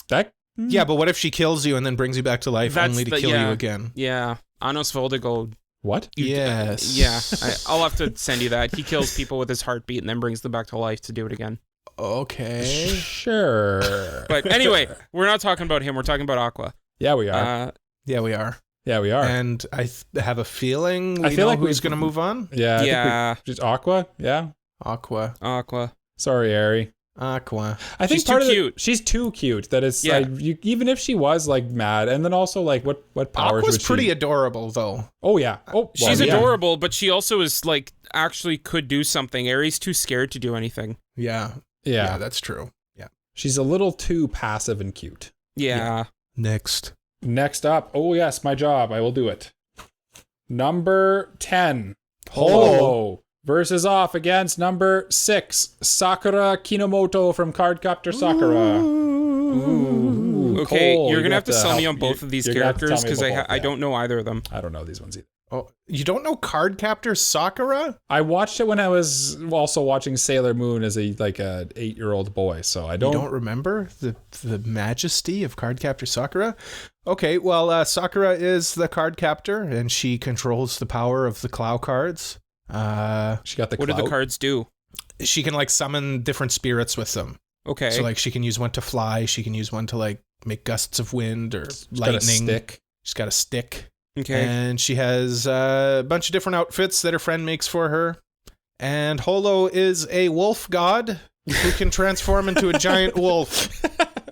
Speaker 1: That
Speaker 2: Yeah, but what if she kills you and then brings you back to life
Speaker 3: That's
Speaker 2: only to
Speaker 3: the-
Speaker 2: kill
Speaker 3: yeah.
Speaker 2: you again?
Speaker 3: yeah. Anos Voldegold.
Speaker 1: what?
Speaker 2: Yes.
Speaker 3: Yeah. I'll have to send you that. He kills people with his heartbeat and then brings them back to life to do it again.
Speaker 2: Okay.
Speaker 1: Sure.
Speaker 3: But anyway, we're not talking about him. We're talking about Aqua.
Speaker 1: Yeah, we are.
Speaker 2: Yeah, we are.
Speaker 1: Yeah, we are.
Speaker 2: And I have a feeling we
Speaker 1: I feel
Speaker 2: know
Speaker 1: like
Speaker 2: who's
Speaker 1: we've-
Speaker 2: going to move on.
Speaker 1: yeah. I think
Speaker 3: Yeah.
Speaker 1: just Aqua. Yeah.
Speaker 2: Aqua.
Speaker 1: Sorry, Ari.
Speaker 2: Aqua.
Speaker 1: I think
Speaker 3: She's
Speaker 1: part
Speaker 3: too
Speaker 1: of
Speaker 3: cute.
Speaker 1: She's too cute. That it's
Speaker 3: Yeah.
Speaker 1: like even if she was like mad, and then also like what powers
Speaker 2: Aqua's
Speaker 1: would she?
Speaker 2: pretty adorable, though.
Speaker 1: Oh yeah. Oh, well,
Speaker 3: She's
Speaker 1: yeah.
Speaker 3: adorable, but she also is like actually could do something. Aries too scared to do anything.
Speaker 2: Yeah.
Speaker 1: Yeah.
Speaker 2: that's true. Yeah.
Speaker 1: She's a little too passive and cute.
Speaker 3: Yeah.
Speaker 2: Next.
Speaker 1: Next up, oh yes, my job. I will do it. Number 10,
Speaker 2: Holo.
Speaker 1: Holo versus off against number 6, Sakura Kinomoto from Cardcaptor Sakura. Ooh,
Speaker 3: Okay,
Speaker 1: Cole,
Speaker 3: you're gonna have
Speaker 1: got
Speaker 3: to sell me
Speaker 1: help.
Speaker 3: on both of these
Speaker 1: You're gonna have to tell
Speaker 3: characters
Speaker 1: me
Speaker 3: because
Speaker 1: about both,
Speaker 3: I
Speaker 1: yeah.
Speaker 3: don't know either of them.
Speaker 1: I don't know these ones either.
Speaker 2: Oh, you don't know Cardcaptor Sakura?
Speaker 1: I watched it when I was also watching Sailor Moon as a 8-year-old boy, so I
Speaker 2: You don't remember the majesty of Cardcaptor Sakura? Okay, well, Sakura is the card captor, and she controls the power of the Clow cards.
Speaker 1: She got the
Speaker 3: What do the
Speaker 1: clout.
Speaker 3: cards do?
Speaker 2: She can like summon different spirits with them.
Speaker 3: Okay.
Speaker 2: So like she can use one to fly, she can use one to like make gusts of wind or
Speaker 1: She's
Speaker 2: lightning.
Speaker 1: got a stick.
Speaker 2: She's got a stick.
Speaker 3: okay.
Speaker 2: And she has a bunch of different outfits that her friend makes for her. And Holo is a wolf god who can transform into a giant wolf.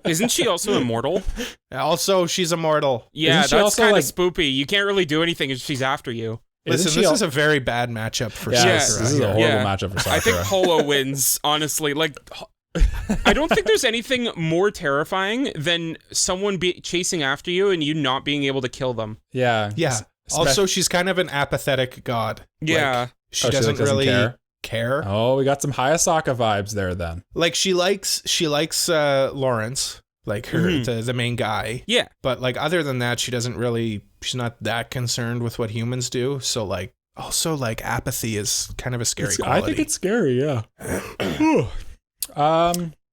Speaker 3: Isn't she also immortal?
Speaker 2: Also, she's immortal.
Speaker 3: Yeah,
Speaker 1: Isn't she
Speaker 3: that's
Speaker 1: also,
Speaker 3: kind
Speaker 1: like-
Speaker 3: of spoopy. You can't really do anything if she's after you.
Speaker 1: Isn't
Speaker 2: Listen,
Speaker 1: she
Speaker 2: this is a very bad matchup for
Speaker 1: Yeah,
Speaker 3: Yes,
Speaker 2: Sakura.
Speaker 1: this is a
Speaker 2: here.
Speaker 1: horrible
Speaker 3: Yeah.
Speaker 1: matchup for Sakura.
Speaker 3: I think Holo wins, honestly. Like, I don't think there's anything more terrifying than someone chasing after you and you not being able to kill them.
Speaker 1: Yeah.
Speaker 2: Yeah. Also, she's kind of an apathetic god.
Speaker 3: Yeah.
Speaker 2: Like, she
Speaker 1: Oh,
Speaker 2: doesn't really
Speaker 1: care.
Speaker 2: care.
Speaker 1: Oh, we got some Hayasaka vibes there then.
Speaker 2: Like she likes Lawrence, like her the main guy.
Speaker 3: Yeah.
Speaker 2: But like other than that, she's not that concerned with what humans do. So like also like apathy is kind of a scary
Speaker 1: I
Speaker 2: quality.
Speaker 1: think it's scary, yeah.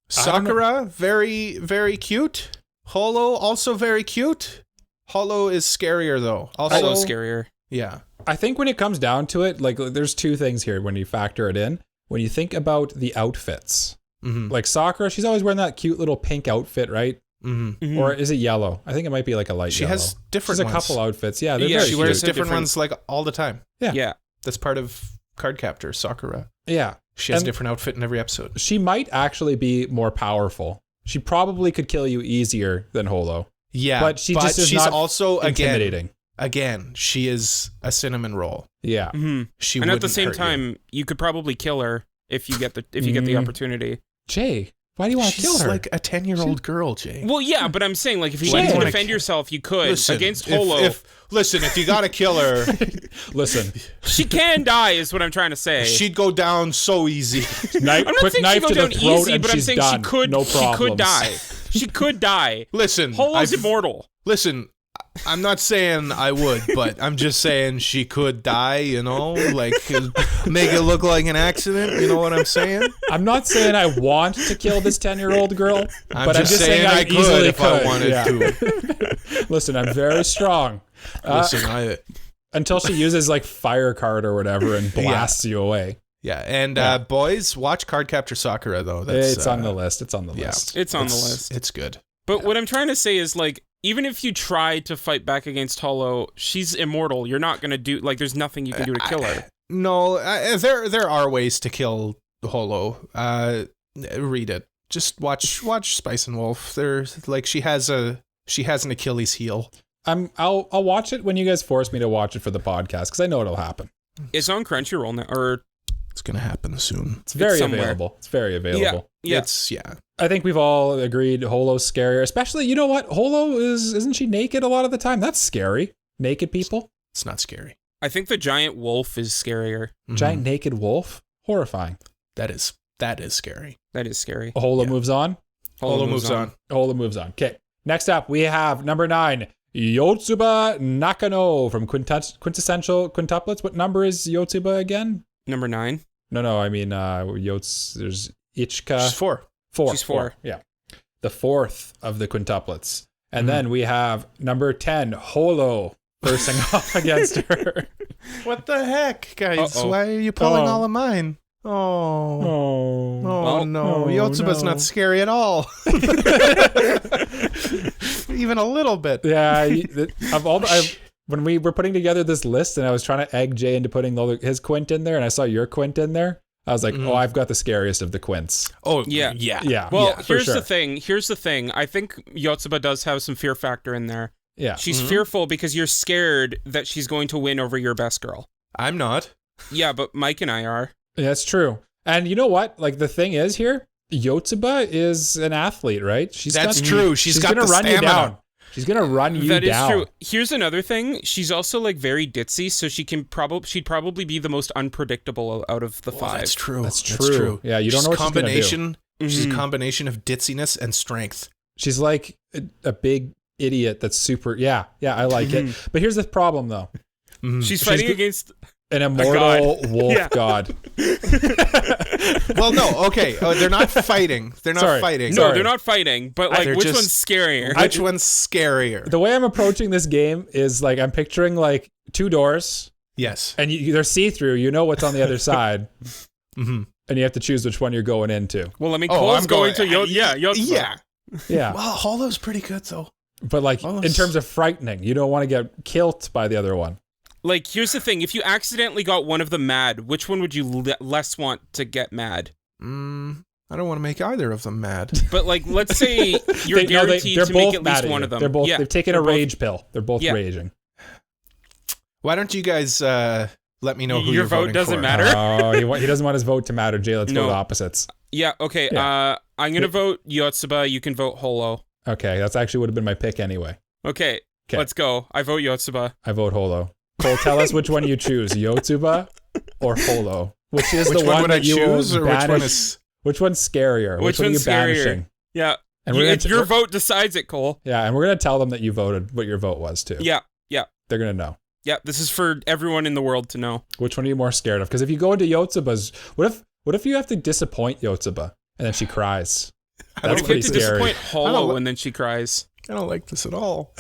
Speaker 2: Sakura, very, very cute. Holo, also very cute. Holo is scarier though. Also
Speaker 3: Holo scarier.
Speaker 2: Yeah.
Speaker 1: I think when it comes down to it, like there's two things here when you factor it in. When you think about the outfits,
Speaker 2: Mm-hmm.
Speaker 1: like Sakura, she's always wearing that cute little pink outfit, right?
Speaker 2: Mm-hmm.
Speaker 1: Or is it yellow? I think it might be like a light
Speaker 2: She
Speaker 1: yellow.
Speaker 2: has different
Speaker 1: She's a
Speaker 2: ones.
Speaker 1: couple outfits. Yeah, they're
Speaker 3: Yeah,
Speaker 1: very
Speaker 2: She
Speaker 1: cute.
Speaker 2: wears
Speaker 3: does have
Speaker 2: different
Speaker 3: different-
Speaker 2: ones like all the time.
Speaker 1: Yeah.
Speaker 3: Yeah.
Speaker 2: That's part of Cardcaptor Sakura.
Speaker 1: Yeah.
Speaker 2: She has a
Speaker 1: And-
Speaker 2: different outfit in every episode.
Speaker 1: She might actually be more powerful. She probably could kill you easier than Holo.
Speaker 2: Yeah,
Speaker 1: But she just is
Speaker 2: she's
Speaker 1: not
Speaker 2: also
Speaker 1: Intimidating.
Speaker 2: again, she is a cinnamon roll.
Speaker 1: Yeah.
Speaker 3: Mm-hmm.
Speaker 2: She
Speaker 3: And at the
Speaker 2: wouldn't
Speaker 3: same
Speaker 2: hurt you.
Speaker 3: time, you could probably kill her if you get the opportunity.
Speaker 1: Jay, why do you want to
Speaker 2: She's
Speaker 1: kill her?
Speaker 2: like a 10-year-old girl, Jay.
Speaker 3: Well, yeah, but I'm saying like if you
Speaker 1: Why do
Speaker 3: need
Speaker 1: you
Speaker 3: to
Speaker 1: wanna
Speaker 3: defend yourself, you could
Speaker 2: Listen,
Speaker 3: against
Speaker 2: if-
Speaker 3: Holo.
Speaker 2: if you gotta kill her,
Speaker 1: Listen,
Speaker 3: She can die, is what I'm trying to say.
Speaker 2: she'd go down so easy.
Speaker 1: knife,
Speaker 3: I'm not
Speaker 1: quick
Speaker 3: saying
Speaker 1: knife
Speaker 3: she'd
Speaker 1: to
Speaker 3: go
Speaker 1: the
Speaker 3: down
Speaker 1: throat
Speaker 3: easy,
Speaker 1: and
Speaker 3: but I'm
Speaker 1: she's
Speaker 3: saying
Speaker 1: done.
Speaker 3: she could.
Speaker 1: No
Speaker 3: She
Speaker 1: problems.
Speaker 3: could die. She could die.
Speaker 2: Listen,
Speaker 3: Holo's immortal.
Speaker 2: Listen, I'm not saying I would, but I'm just saying she could die, you know? Like, make it look like an accident, you know what I'm saying?
Speaker 1: I'm not saying I want to kill this 10-year-old girl,
Speaker 2: I'm
Speaker 1: but I'm just saying I
Speaker 2: could
Speaker 1: easily
Speaker 2: if I
Speaker 1: could.
Speaker 2: wanted
Speaker 1: Yeah.
Speaker 2: to.
Speaker 1: Listen, I'm very strong.
Speaker 2: Listen,
Speaker 1: Until she uses like fire card or whatever and blasts you away.
Speaker 2: Yeah, and boys, watch Cardcaptor Sakura though.
Speaker 1: It's on the list. It's on the list.
Speaker 3: It's on the list.
Speaker 2: It's good.
Speaker 3: But what I'm trying to say is like, even if you try to fight back against Hollow, she's immortal. You're not gonna do like. There's nothing you can do to kill her.
Speaker 2: No, there are ways to kill Hollow. Read it. Just watch Spice and Wolf. There's like she has an Achilles heel.
Speaker 1: I'll watch it when you guys force me to watch it for the podcast because I know it'll happen.
Speaker 3: It's on Crunchyroll now, or
Speaker 2: it's gonna happen soon.
Speaker 1: It's very available. It's very available.
Speaker 3: Yeah.
Speaker 1: I think we've all agreed Holo's scarier. Especially, you know what? Holo isn't she naked a lot of the time? That's scary. Naked people.
Speaker 2: It's not scary.
Speaker 3: I think the giant wolf is scarier.
Speaker 1: Giant naked wolf. Horrifying.
Speaker 2: That is scary.
Speaker 3: That is scary.
Speaker 1: Holo moves on.
Speaker 2: Holo moves on.
Speaker 1: Holo moves on. Okay. Next up, we have number 9. Yotsuba Nakano from Quintessential Quintuplets. What number is Yotsuba again?
Speaker 3: Number 9.
Speaker 1: No. I mean, there's Ichika.
Speaker 2: She's 4.
Speaker 1: She's 4. Yeah. The 4th of the quintuplets. And then we have number 10, Holo, bursting off against her.
Speaker 2: What the heck, guys? Why are you pulling all of mine? No. Yotsuba's not scary at all. Even a little bit.
Speaker 1: Yeah. When we were putting together this list and I was trying to egg Jay into putting his quint in there and I saw your quint in there, I was like, I've got the scariest of the quints.
Speaker 2: Oh,
Speaker 3: yeah. Well, here's the thing. I think Yotsuba does have some fear factor in there.
Speaker 1: Yeah.
Speaker 3: She's fearful because you're scared that she's going to win over your best girl.
Speaker 2: I'm not.
Speaker 3: Yeah, but Mike and I are.
Speaker 1: Yeah, that's true. And you know what? Like, the thing is here, Yotsuba is an athlete, right?
Speaker 2: That's true. She's got
Speaker 1: gonna
Speaker 2: the
Speaker 1: run
Speaker 2: stamina.
Speaker 1: You down. She's gonna run you down.
Speaker 3: That is true. Here's another thing. She's also like very ditzy, so she'd probably be the most unpredictable out of the 5.
Speaker 2: That's true.
Speaker 1: That's true. Yeah, you don't know what she's gonna do.
Speaker 2: She's a combination of ditziness and strength.
Speaker 1: She's like a big idiot that's super. Yeah, I like it. But here's the problem, though.
Speaker 3: She's fighting against
Speaker 1: an immortal wolf god.
Speaker 2: Well, no, okay. They're not fighting. They're not fighting.
Speaker 3: No, they're not fighting. But like, which one's scarier?
Speaker 2: Which one's scarier?
Speaker 1: The way I'm approaching this game is like I'm picturing like 2 doors.
Speaker 2: Yes.
Speaker 1: And they're see-through. You know what's on the other side. And you have to choose which one you're going into.
Speaker 3: Well, I mean, Cole's going to
Speaker 2: Yotsuba.
Speaker 1: Yeah.
Speaker 2: Well, Holo's pretty good though.
Speaker 1: But like in terms of frightening, you don't want to get killed by the other one.
Speaker 3: Like, here's the thing. If you accidentally got one of them mad, which one would you less want to get mad?
Speaker 2: I don't want to make either of them mad.
Speaker 3: But, like, let's say you're guaranteed to make at least one of them.
Speaker 1: They've taken a rage pill. They're both raging.
Speaker 2: Why don't you guys let me know who
Speaker 3: your
Speaker 2: you're
Speaker 3: vote
Speaker 2: voting
Speaker 3: doesn't
Speaker 2: for?
Speaker 3: matter?
Speaker 1: Oh, he doesn't want his vote to matter, Jay. Let's vote opposites.
Speaker 3: Yeah, okay.
Speaker 1: Yeah.
Speaker 3: I'm going to vote Yotsuba. You can vote Holo.
Speaker 1: Okay, that's actually would have been my pick anyway.
Speaker 3: Okay, let's go. I vote Yotsuba.
Speaker 1: I vote Holo. Cole, tell us which one you choose, Yotsuba or Holo. Which is the one that you choose, or
Speaker 2: which one is?
Speaker 1: Which one's scarier?
Speaker 3: Which
Speaker 1: one are you
Speaker 3: scarier?
Speaker 1: banishing?
Speaker 3: Yeah,
Speaker 1: and
Speaker 3: your vote decides it, Cole.
Speaker 1: Yeah, and we're gonna tell them that you voted, what your vote was too.
Speaker 3: Yeah.
Speaker 1: They're gonna know.
Speaker 3: Yeah, this is for everyone in the world to know.
Speaker 1: Which one are you more scared of? Because if you go into Yotsuba's, what if you have to disappoint Yotsuba and then she cries? That's pretty scary.
Speaker 3: Disappoint Holo and then she cries.
Speaker 2: I don't like this at all.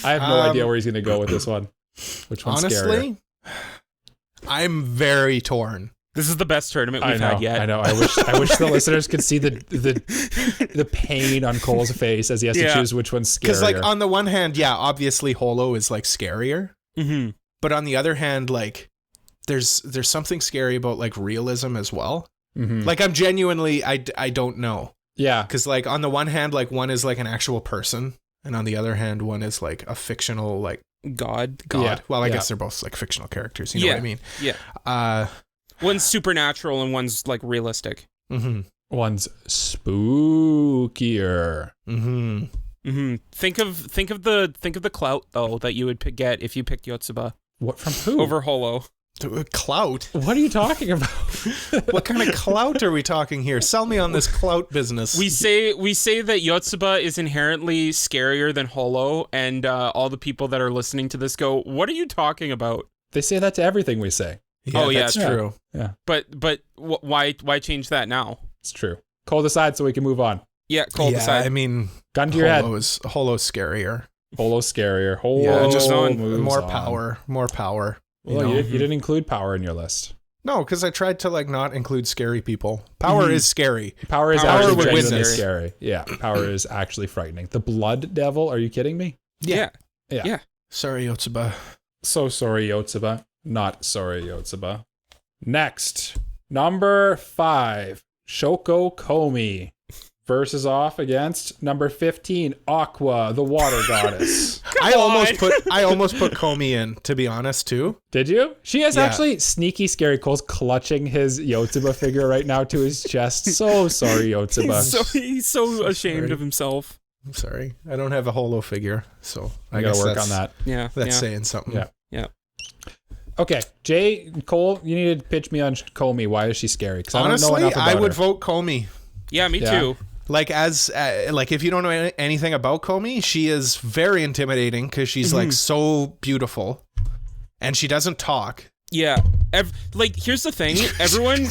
Speaker 1: I have no idea where he's going to go with this one. Which one's
Speaker 2: honestly,
Speaker 1: scarier?
Speaker 2: I'm very torn.
Speaker 3: This is the best tournament we've had yet.
Speaker 1: I know. I wish the listeners could see the pain on Cole's face as he has to choose which one's scarier.
Speaker 2: Because, like, on the one hand, obviously Holo is like scarier.
Speaker 3: Mm-hmm.
Speaker 2: But on the other hand, like, there's something scary about like realism as well.
Speaker 1: Mm-hmm.
Speaker 2: Like, I'm genuinely, I don't know.
Speaker 1: Yeah.
Speaker 2: Because, like, on the one hand, like, one is like an actual person, and on the other hand, one is like a fictional, like,
Speaker 3: God.
Speaker 1: Yeah.
Speaker 2: Well, I guess they're both like fictional characters. You know what I mean?
Speaker 3: Yeah. One's supernatural and one's like realistic.
Speaker 2: Mm-hmm.
Speaker 1: One's spookier.
Speaker 2: Mm-hmm.
Speaker 3: Mm-hmm. Think of the clout though that you would get if you picked Yotsuba.
Speaker 1: What, from who?
Speaker 3: Over Holo.
Speaker 2: Clout?
Speaker 1: What are you talking about?
Speaker 2: What kind of clout are we talking here? Sell me on this clout business.
Speaker 3: We say that Yotsuba is inherently scarier than Holo, and all the people that are listening to this go, "What are you talking about?"
Speaker 1: They say that to everything we say.
Speaker 2: Yeah, that's true.
Speaker 1: Yeah.
Speaker 3: But why change that now?
Speaker 1: It's true. Cole, decide so we can move on.
Speaker 3: Yeah, Cole, decide.
Speaker 2: I mean,
Speaker 1: gun to your head.
Speaker 2: Holo's scarier.
Speaker 1: Holo scarier. Holo
Speaker 2: Yeah,
Speaker 3: just
Speaker 1: moves
Speaker 2: more
Speaker 1: on.
Speaker 2: power. More power.
Speaker 1: Well, you didn't include power in your list.
Speaker 2: No, because I tried to like not include scary people. Power is scary.
Speaker 1: Power is
Speaker 3: Power
Speaker 1: actually
Speaker 2: would win
Speaker 1: genuinely
Speaker 2: this.
Speaker 1: scary. Yeah, power is actually frightening. The blood devil? Are you kidding me?
Speaker 3: Yeah.
Speaker 2: Sorry, Yotsuba.
Speaker 1: So sorry, Yotsuba. Not sorry, Yotsuba. Next, number 5, Shoko Komi versus off against number 15, Aqua, the water goddess.
Speaker 2: I almost put Komi in, to be honest, too.
Speaker 1: Did you? She has
Speaker 2: Yeah.
Speaker 1: actually sneaky scary Cole's clutching his Yotsuba figure right now to his chest. So sorry, Yotsuba.
Speaker 3: He's so ashamed
Speaker 2: Sorry.
Speaker 3: of himself.
Speaker 2: I'm sorry. I don't have a holo figure, so
Speaker 1: I
Speaker 2: guess
Speaker 1: gotta work
Speaker 2: that's-
Speaker 1: on that.
Speaker 3: Yeah.
Speaker 2: That's
Speaker 3: yeah.
Speaker 2: saying something.
Speaker 1: Yeah.
Speaker 3: Yeah.
Speaker 1: Okay, Jay, Cole, you need to pitch me on Komi. Why is she scary? Because I don't know
Speaker 2: Honestly,
Speaker 1: enough about
Speaker 2: I would
Speaker 1: her.
Speaker 2: vote Komi.
Speaker 3: Yeah, me
Speaker 1: Yeah.
Speaker 3: too.
Speaker 2: Like like if you don't know anything about Komi, she is very intimidating because she's like so beautiful, and she doesn't talk.
Speaker 3: Yeah. Like, here's the thing. Everyone...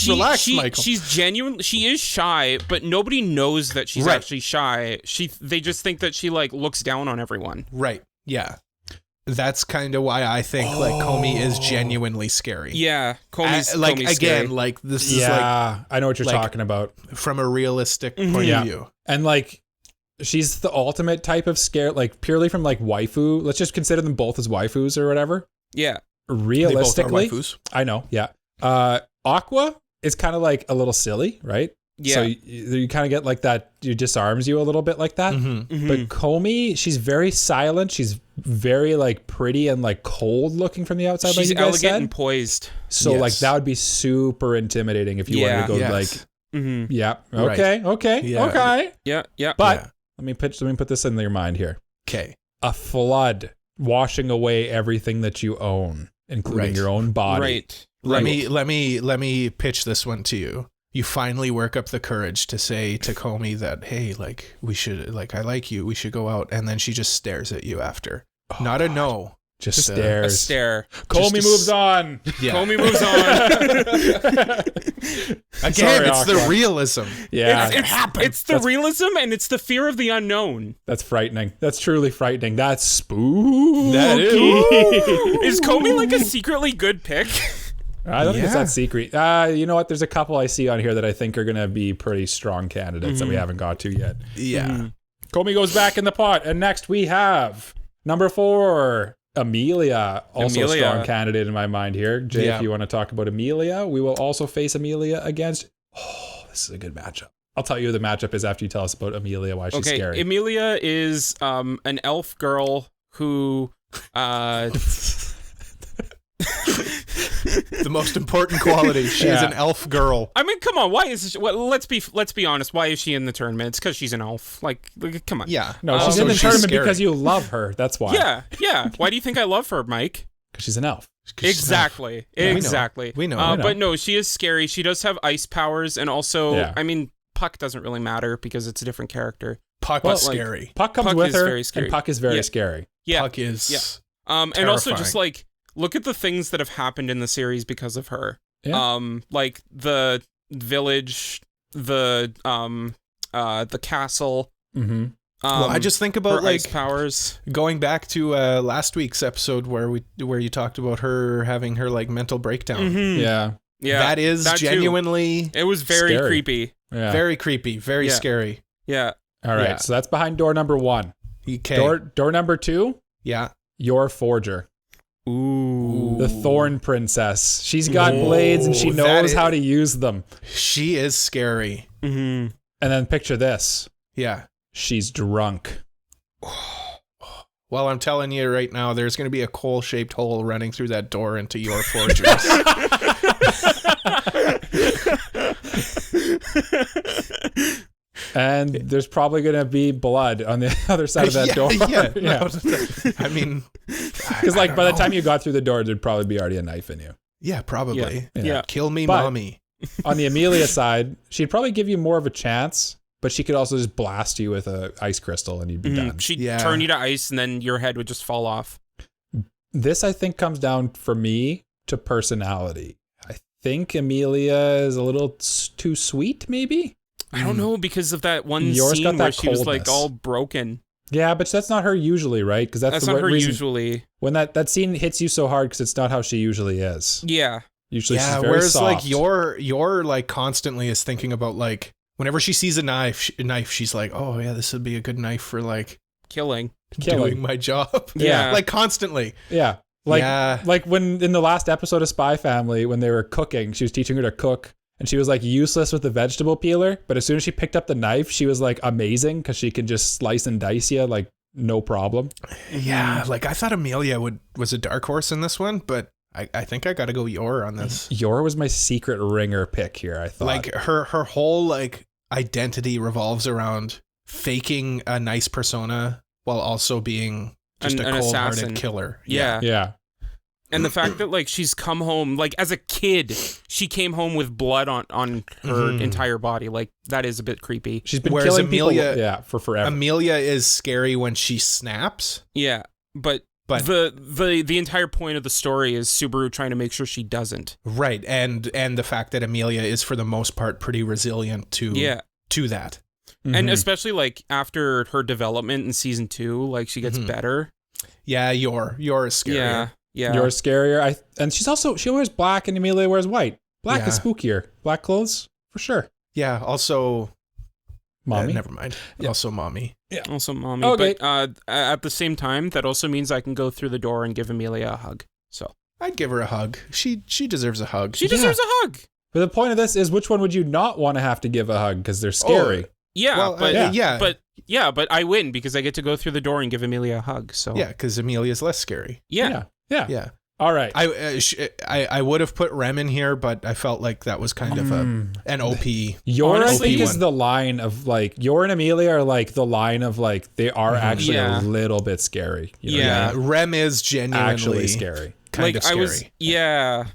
Speaker 2: Relax, Michael.
Speaker 3: She's genuine. She is shy, but nobody knows that she's
Speaker 2: Right.
Speaker 3: actually shy. They just think that she, like, looks down on everyone.
Speaker 2: Right. Yeah. That's kind of why I think like Komi is genuinely scary.
Speaker 3: Yeah. Komi's
Speaker 2: like
Speaker 3: Komi's
Speaker 2: again,
Speaker 3: scary.
Speaker 2: like this is
Speaker 1: Yeah, I know what you're
Speaker 2: like-
Speaker 1: talking about.
Speaker 2: like from a realistic point
Speaker 1: Yeah.
Speaker 2: of view.
Speaker 1: And like, she's the ultimate type of scare, like purely from like waifu. Let's just consider them both as waifus or whatever.
Speaker 3: Yeah.
Speaker 1: Realistically,
Speaker 2: They both are waifus.
Speaker 1: I know. Yeah. Aqua is kind of like a little silly, right?
Speaker 3: Yeah.
Speaker 1: So you kind of get like that. It disarms you a little bit like that.
Speaker 2: Mm-hmm.
Speaker 1: But Komi, she's very silent. She's very like pretty and like cold looking from the outside. Like
Speaker 3: She's
Speaker 1: you guys
Speaker 3: elegant
Speaker 1: said.
Speaker 3: and poised.
Speaker 1: So like
Speaker 2: Yes.
Speaker 1: that would be super intimidating if you wanted to go
Speaker 2: Yes.
Speaker 1: like,
Speaker 3: Mm-hmm.
Speaker 1: yeah,
Speaker 2: Right.
Speaker 1: okay,
Speaker 2: Yeah.
Speaker 1: okay.
Speaker 3: Yeah. Yeah.
Speaker 1: But
Speaker 2: Yeah.
Speaker 1: let me put this in your mind here.
Speaker 2: Okay.
Speaker 1: A flood washing away everything that you own, including
Speaker 2: Right.
Speaker 1: your own body.
Speaker 3: Right.
Speaker 2: Let me pitch this one to you. You finally work up the courage to say to Komi that, hey, like we should, like I like you, we should go out, and then she just stares at you after. Not a no.
Speaker 1: Just
Speaker 2: Just a-
Speaker 1: stares.
Speaker 3: A stare.
Speaker 1: Komi
Speaker 2: Just a
Speaker 1: moves on.
Speaker 2: Yeah.
Speaker 3: Komi moves on.
Speaker 2: Again,
Speaker 1: Sorry,
Speaker 2: it's the
Speaker 1: Aqua.
Speaker 2: realism.
Speaker 1: Yeah,
Speaker 3: It's the realism and it's the fear of the unknown.
Speaker 1: that's frightening. That's truly frightening. That's spooky.
Speaker 2: That
Speaker 3: Is Komi like a secretly good pick?
Speaker 1: I don't think it's
Speaker 2: Yeah.
Speaker 1: that secret. You know what? There's a couple I see on here that I think are going to be pretty strong candidates that we haven't got to yet.
Speaker 2: Yeah.
Speaker 1: Komi goes back in the pot. And next we have number 4, Amelia. Also
Speaker 3: Amelia.
Speaker 1: a strong candidate in my mind here. Jay,
Speaker 2: Yeah.
Speaker 1: if you want to talk about Amelia, we will also face Amelia against... Oh, this is a good matchup. I'll tell you who the matchup is after you tell us about Amelia, why she's
Speaker 3: Okay,
Speaker 1: scary.
Speaker 3: Amelia is an elf girl who
Speaker 2: The most important quality. She is
Speaker 1: Yeah.
Speaker 2: an elf girl.
Speaker 3: I mean, come on, why is let's be honest, why is she in the tournament? It's because she's an elf. Like come on.
Speaker 2: Yeah.
Speaker 1: No, she's
Speaker 2: So
Speaker 1: in the
Speaker 2: she's
Speaker 1: tournament
Speaker 2: scary.
Speaker 1: because you love her. That's why.
Speaker 3: Yeah. Why do you think I love her, Mike?
Speaker 1: Because she's an elf.
Speaker 3: Exactly.
Speaker 2: we know.
Speaker 3: Exactly.
Speaker 2: We know.
Speaker 1: We know.
Speaker 3: But no, she is scary. She does have ice powers, and also,
Speaker 1: Yeah.
Speaker 3: I mean, Puck doesn't really matter because it's a different character.
Speaker 2: Puck
Speaker 1: Well,
Speaker 2: is
Speaker 3: like-
Speaker 2: scary.
Speaker 1: Puck comes
Speaker 3: Puck
Speaker 1: with
Speaker 3: is
Speaker 1: her,
Speaker 3: very scary.
Speaker 1: and Puck is very
Speaker 3: Yeah.
Speaker 1: scary.
Speaker 3: Yeah.
Speaker 2: Puck is
Speaker 3: Yeah. And also just
Speaker 2: terrifying.
Speaker 3: like look at the things that have happened in the series because of her.
Speaker 1: Yeah.
Speaker 3: Like the village, the castle.
Speaker 1: Mm-hmm.
Speaker 2: Well, I just think
Speaker 3: her
Speaker 2: about
Speaker 3: ice
Speaker 2: like
Speaker 3: powers.
Speaker 2: going back to last week's episode where you talked about her having her like mental breakdown.
Speaker 3: Mhm.
Speaker 1: Yeah.
Speaker 3: Yeah,
Speaker 2: That is
Speaker 3: that too.
Speaker 2: genuinely
Speaker 3: It was very
Speaker 1: Scary.
Speaker 3: creepy.
Speaker 1: Yeah.
Speaker 2: very creepy, very
Speaker 3: Yeah.
Speaker 2: scary.
Speaker 3: Yeah.
Speaker 1: All right.
Speaker 2: Yeah.
Speaker 1: So that's behind door number 1.
Speaker 2: Okay.
Speaker 1: Door number 2,
Speaker 2: Yeah.
Speaker 1: your forger.
Speaker 3: Ooh.
Speaker 1: The Thorn Princess. She's got blades and she
Speaker 2: that
Speaker 1: knows
Speaker 2: is-
Speaker 1: how to use them.
Speaker 2: She is scary.
Speaker 3: Mm-hmm.
Speaker 1: And then picture this.
Speaker 2: Yeah.
Speaker 1: She's drunk.
Speaker 2: Well, I'm telling you right now, there's going to be a coal-shaped hole running through that door into your fortress.
Speaker 1: And there's probably going to be blood on the other side of that door.
Speaker 2: Yeah.
Speaker 1: Yeah.
Speaker 2: No, I mean,
Speaker 1: Because like by the time you got through the door, there'd probably be already a knife in you.
Speaker 2: yeah, probably.
Speaker 3: Yeah.
Speaker 2: Kill me,
Speaker 1: But-
Speaker 2: mommy.
Speaker 1: On the Amelia side, she'd probably give you more of a chance, but she could also just blast you with a ice crystal and you'd be done.
Speaker 3: She'd
Speaker 2: Yeah.
Speaker 3: turn you to ice and then your head would just fall off.
Speaker 1: This, I think, comes down for me to personality. I think Amelia is a little too sweet, maybe?
Speaker 3: I don't know because of that one
Speaker 1: Yours got
Speaker 3: scene where
Speaker 1: that
Speaker 3: she was like
Speaker 1: coldness.
Speaker 3: all broken.
Speaker 1: Yeah, but that's not her usually, right? Because that's the
Speaker 3: not her
Speaker 1: reason
Speaker 3: usually.
Speaker 1: when that scene hits you so hard because it's not how she usually is.
Speaker 3: Yeah.
Speaker 1: Usually she's very
Speaker 2: whereas
Speaker 1: soft.
Speaker 2: like your like constantly is thinking about like whenever she sees a knife, she's like, oh yeah, this would be a good knife for like
Speaker 3: Killing.
Speaker 2: doing my job.
Speaker 3: Yeah.
Speaker 2: Like constantly.
Speaker 1: Yeah. Like when in the last episode of Spy Family, when they were cooking, she was teaching her to cook and she was like useless with the vegetable peeler. But as soon as she picked up the knife, she was like amazing because she could just slice and dice you like no problem.
Speaker 2: Yeah. Like I thought Amelia was a dark horse in this one, but I think I got to go Yor on this.
Speaker 1: Yor was my secret ringer pick here, I thought.
Speaker 2: Like her whole like identity revolves around faking a nice persona while also being just a cold-hearted
Speaker 3: assassin.
Speaker 2: killer.
Speaker 1: Yeah.
Speaker 3: And the fact that like she's come home, like as a kid, she came home with blood on her entire body. Like that is a bit creepy.
Speaker 1: She's been
Speaker 2: Whereas
Speaker 1: killing
Speaker 2: Amelia,
Speaker 1: people for forever.
Speaker 2: Amelia is scary when she snaps.
Speaker 3: Yeah, but the entire point of the story is Subaru trying to make sure she doesn't.
Speaker 2: Right, and the fact that Amelia is for the most part pretty resilient to that.
Speaker 3: And especially like after her development in season 2, like she gets better.
Speaker 2: Yeah, Yor is scarier.
Speaker 3: Yeah.
Speaker 1: You're scarier. And she wears black and Amelia wears white. Black is spookier. Black clothes for sure.
Speaker 2: Yeah, also
Speaker 1: Mommy.
Speaker 2: Never mind.
Speaker 1: Yeah.
Speaker 2: Also mommy.
Speaker 3: Yeah. Also mommy.
Speaker 1: Okay.
Speaker 3: But at the same time, that also means I can go through the door and give Amelia a hug. So
Speaker 2: I'd give her a hug. She deserves a hug.
Speaker 3: She deserves a hug.
Speaker 1: But the point of this is, which one would you not want to have to give a hug because they're scary?
Speaker 3: Yeah,
Speaker 2: well,
Speaker 3: but I win because I get to go through the door and give Amelia a hug. So
Speaker 2: yeah, because Amelia's less scary.
Speaker 1: Yeah. All right.
Speaker 2: I would have put Rem in here, but I felt like that was kind of an OP.
Speaker 1: Yor, I think, is
Speaker 2: one.
Speaker 1: the line of like, Yor and Amelia are like the line of like, they are actually a little bit scary. You know?
Speaker 2: Yeah, Rem is genuinely
Speaker 1: actually scary.
Speaker 2: Kind of scary.
Speaker 3: Yeah.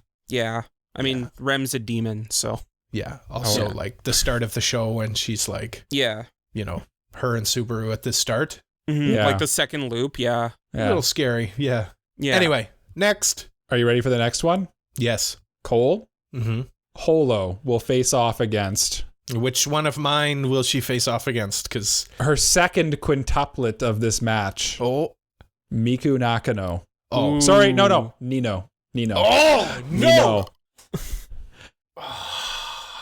Speaker 3: I mean, Rem's a demon, so.
Speaker 2: Yeah. Also, like the start of the show when she's like, her and Subaru at the start.
Speaker 3: Mm-hmm. Yeah. Like the second loop. Yeah.
Speaker 2: A little scary. Yeah. Anyway, next.
Speaker 1: Are you ready for the next one?
Speaker 2: Yes.
Speaker 1: Cole. Holo will face off against.
Speaker 2: Which one of mine will she face off against? Because
Speaker 1: her second quintuplet of this match.
Speaker 2: Oh.
Speaker 1: Miku Nakano.
Speaker 2: Oh.
Speaker 1: Sorry. No. Nino.
Speaker 2: Oh, no.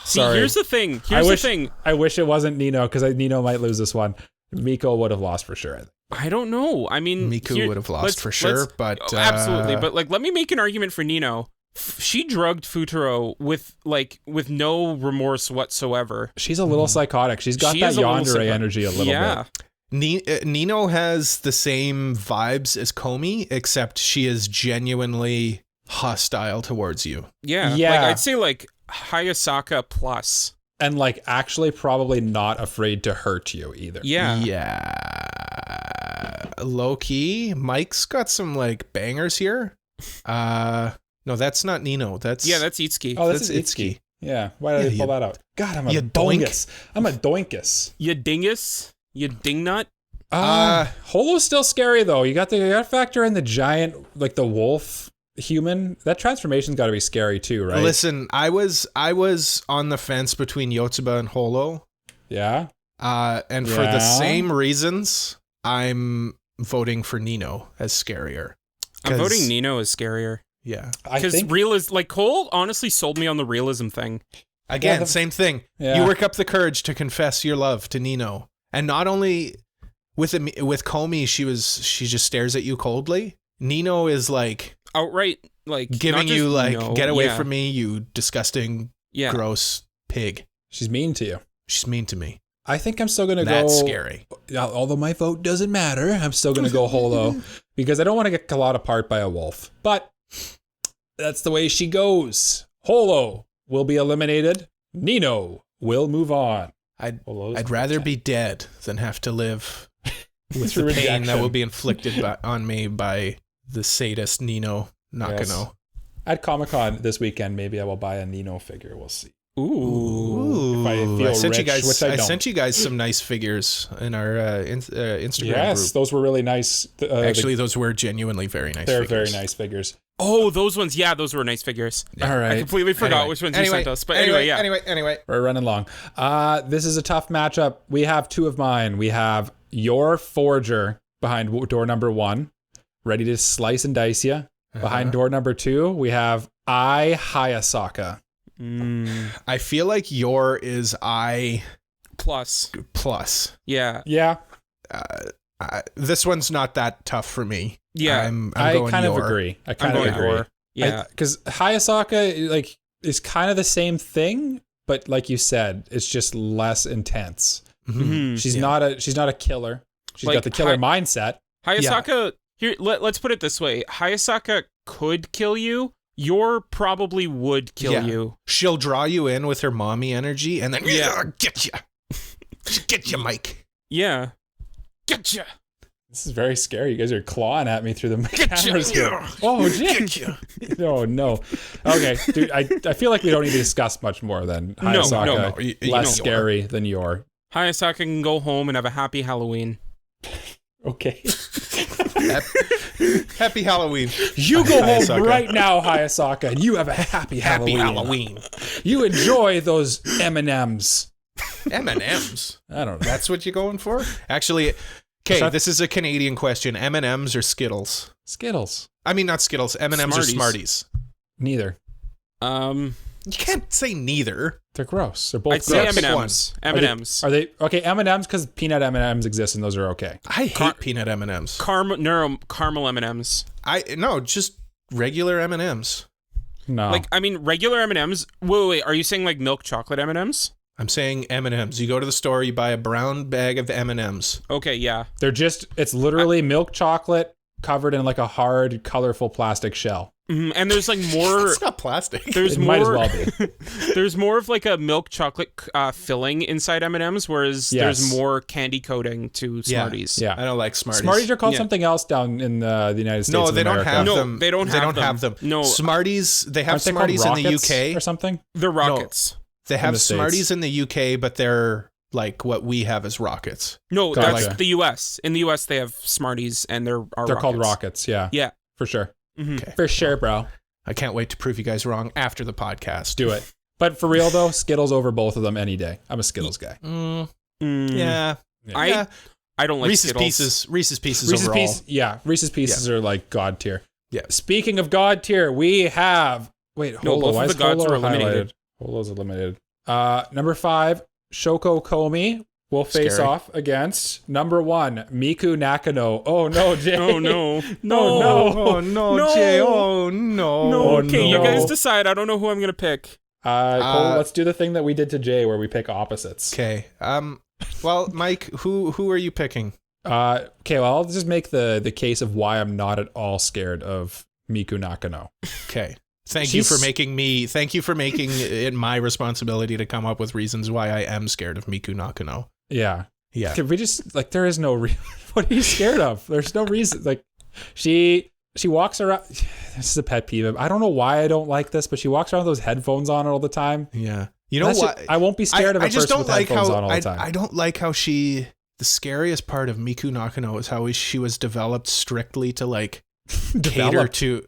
Speaker 3: See, here's the thing.
Speaker 1: I wish it wasn't Nino because Nino might lose this one. Miko would have lost for sure.
Speaker 3: I don't know. I mean,
Speaker 2: Miku would have lost for sure, but
Speaker 3: absolutely. But like, let me make an argument for Nino. She drugged Futaro with no remorse whatsoever.
Speaker 1: She's a little psychotic. She's got that yandere energy a little bit.
Speaker 2: Nino has the same vibes as Komi, except she is genuinely hostile towards you.
Speaker 3: Yeah. Like, I'd say like Hayasaka plus.
Speaker 1: And like actually probably not afraid to hurt you either.
Speaker 2: Yeah. Low key, Mike's got some like bangers here. No, that's not Nino. That's
Speaker 3: Itsuki.
Speaker 1: Oh, that's Itsuki. Yeah. Why did I pull that out? God, I'm a doinkus. I'm a doinkus.
Speaker 3: You dingus? You dingnut?
Speaker 1: Holo's still scary though. You got to factor in the giant, like the wolf human. That transformation's got to be scary too, right?
Speaker 2: Listen, I was on the fence between Yotsuba and Holo.
Speaker 1: Yeah.
Speaker 2: And for the same reasons, I'm voting for Nino as scarier.
Speaker 3: I'm voting Nino as scarier.
Speaker 2: Yeah.
Speaker 3: Because realism, like Cole honestly sold me on the realism thing.
Speaker 2: Again, same thing. Yeah. You work up the courage to confess your love to Nino. And not only with Komi, she just stares at you coldly. Nino is like
Speaker 3: outright like
Speaker 2: giving you like, get away from me, you disgusting, gross pig.
Speaker 1: She's mean to you.
Speaker 2: She's mean to me.
Speaker 1: I think I'm still going to go.
Speaker 2: That's scary.
Speaker 1: Although my vote doesn't matter, I'm still going to go Holo because I don't want to get clawed apart by a wolf. But that's the way she goes. Holo will be eliminated. Nino will move on.
Speaker 2: I'd rather be dead than have to live with the pain that will be inflicted on me by the sadist Nino Nakano. Yes.
Speaker 1: At Comic-Con this weekend, maybe I will buy a Nino figure. We'll see.
Speaker 2: Ooh.
Speaker 1: If I feel
Speaker 2: I sent
Speaker 1: rich,
Speaker 2: you guys,
Speaker 1: which I don't.
Speaker 2: sent you guys some nice figures in our Instagram group.
Speaker 1: Yes, those were really nice.
Speaker 2: Actually, those were genuinely very nice figures.
Speaker 1: They're very nice figures.
Speaker 3: Oh, those ones. Yeah, those were nice figures.
Speaker 1: Yeah. All right.
Speaker 3: I completely forgot which ones you sent us. But anyway.
Speaker 2: Anyway.
Speaker 1: We're running long. This is a tough matchup. We have two of mine. We have your forger behind door number 1, ready to slice and dice you. Behind door number 2, we have Hayasaka.
Speaker 2: I feel like your is I
Speaker 3: plus. Yeah.
Speaker 1: Yeah.
Speaker 2: This one's not that tough for me.
Speaker 3: Yeah.
Speaker 2: I'm
Speaker 1: I
Speaker 2: going
Speaker 1: kind of
Speaker 2: your.
Speaker 1: agree. I
Speaker 3: I'm
Speaker 1: kind of
Speaker 3: going
Speaker 1: agree.
Speaker 3: your. Yeah.
Speaker 1: Because Hayasaka like is kind of the same thing, but like you said, it's just less intense.
Speaker 3: Mhm.
Speaker 1: She's not a killer. She's
Speaker 3: Like,
Speaker 1: got the killer mindset.
Speaker 3: Hayasaka, here, let's put it this way. Hayasaka could kill you. Your probably would kill you.
Speaker 2: She'll draw you in with her mommy energy and then get you. Get you, Mike.
Speaker 3: Yeah. Getcha.
Speaker 1: This is very scary. You guys are clawing at me through the
Speaker 2: Getcha.
Speaker 1: cameras here. Oh, shit. Oh, no. Okay, dude, I feel like we don't need to discuss much more than Hayasaka.
Speaker 2: No.
Speaker 1: Less scary than your.
Speaker 3: Hayasaka can go home and have a happy Halloween.
Speaker 1: Okay.
Speaker 2: Happy Halloween.
Speaker 1: You go home
Speaker 2: Hayasaka.
Speaker 1: right now, Hayasaka, and you have a happy Halloween. You enjoy those M&Ms.
Speaker 2: M&Ms.
Speaker 1: I don't know.
Speaker 2: That's what you're going for? Actually, okay, this is a Canadian question. M&Ms or Skittles?
Speaker 1: Skittles.
Speaker 2: I mean, not Skittles. M&Ms or Smarties?
Speaker 1: Neither.
Speaker 2: You can't say neither.
Speaker 1: They're gross. They're both
Speaker 3: I'd say
Speaker 1: gross.
Speaker 3: M&Ms. M&Ms.
Speaker 1: Are they okay? M&Ms because peanut M&Ms exist and those are okay.
Speaker 2: I hate peanut M&Ms.
Speaker 3: Caramel M&Ms.
Speaker 2: No, just regular M&Ms.
Speaker 1: No.
Speaker 3: Like, I mean, regular M&Ms. Wait. Are you saying like milk chocolate M&Ms?
Speaker 2: I'm saying M&Ms. You go to the store, you buy a brown bag of M&Ms.
Speaker 3: Okay, yeah.
Speaker 1: They're just, it's literally milk chocolate covered in like a hard, colorful plastic shell.
Speaker 3: And there's like more.
Speaker 2: It's not plastic.
Speaker 3: There's
Speaker 1: It
Speaker 3: more.
Speaker 1: might as well be.
Speaker 3: There's more of like a milk chocolate filling inside M&Ms, whereas there's more candy coating to Smarties.
Speaker 1: Yeah.
Speaker 2: I don't like Smarties.
Speaker 1: Smarties are called something else down in the United States.
Speaker 2: No,
Speaker 1: of
Speaker 2: they don't
Speaker 1: America.
Speaker 2: have
Speaker 3: No,
Speaker 2: them.
Speaker 3: they don't have them. No.
Speaker 2: Smarties, they have
Speaker 1: Aren't they called
Speaker 2: Smarties in the
Speaker 1: Rockets
Speaker 2: UK.
Speaker 1: or something.
Speaker 3: They're Rockets.
Speaker 2: They have
Speaker 1: the States.
Speaker 2: Smarties in the UK, but they're like what we have as Rockets.
Speaker 3: No,
Speaker 1: Gotcha.
Speaker 3: that's the US. In the US, they have Smarties, and they're
Speaker 1: called Rockets. Yeah.
Speaker 3: Yeah.
Speaker 1: For sure.
Speaker 2: Okay.
Speaker 1: For sure, bro.
Speaker 2: I can't wait to prove you guys wrong after the podcast.
Speaker 1: Do it. But for real though, Skittles over both of them any day. I'm a Skittles guy.
Speaker 2: Yeah.
Speaker 3: I don't like
Speaker 2: Reese's
Speaker 3: Skittles.
Speaker 2: Pieces. Reese's Pieces
Speaker 1: Reese's
Speaker 2: overall.
Speaker 1: Pieces, yeah. Reese's Pieces are like God tier.
Speaker 2: Yeah.
Speaker 1: Speaking of God tier, we have both
Speaker 3: of the gods are eliminated.
Speaker 1: Holo's eliminated. Number 5, Shoko Komi will face
Speaker 2: Scary.
Speaker 1: off against number 1, Miku Nakano. Oh no, Jay.
Speaker 3: Oh no.
Speaker 2: Oh no,
Speaker 3: No.
Speaker 2: Jay. Oh no.
Speaker 3: No, okay, you
Speaker 1: no.
Speaker 3: guys decide. I don't know who I'm gonna pick.
Speaker 1: Cole, let's do the thing that we did to Jay where we pick opposites.
Speaker 2: Okay. Well, Mike, who are you picking?
Speaker 1: Okay, well, I'll just make the case of why I'm not at all scared of Miku Nakano.
Speaker 2: Okay. Thank you for making it my responsibility to come up with reasons why I am scared of Miku Nakano.
Speaker 1: Yeah.
Speaker 2: Yeah.
Speaker 1: Can we just like there is no what are you scared of? There's no reason. Like she walks around. This is a pet peeve. I don't know why I don't like this, but she walks around with those headphones on all the time.
Speaker 2: Yeah. You know what?
Speaker 1: I won't be scared of a person with headphones on all the time.
Speaker 2: I don't like how the scariest part of Miku Nakano is how she was developed strictly to like cater to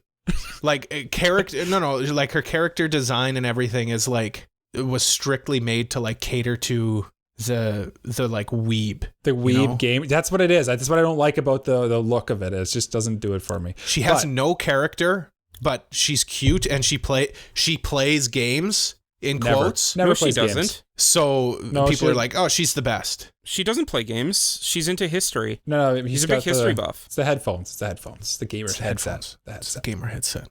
Speaker 2: like character. No, like her character design and everything is like it was strictly made to like cater to the like weeb.
Speaker 1: The weeb game. That's what it is. That's what I don't like about the look of it. It just doesn't do it for me.
Speaker 2: She has no character, but she's cute and she plays games in quotes.
Speaker 1: Never
Speaker 3: No, she
Speaker 1: plays
Speaker 3: doesn't.
Speaker 1: games.
Speaker 2: So
Speaker 1: No,
Speaker 2: people
Speaker 1: she-
Speaker 2: are like, "Oh, she's the best."
Speaker 3: She doesn't play games. She's into history.
Speaker 1: No,
Speaker 3: He's a big history buff.
Speaker 1: It's the headphones. It's the headphones. It's the gamer's
Speaker 2: It's the
Speaker 1: headset.
Speaker 2: headphones.
Speaker 1: The
Speaker 2: It's the
Speaker 1: headset.
Speaker 2: gamer headset.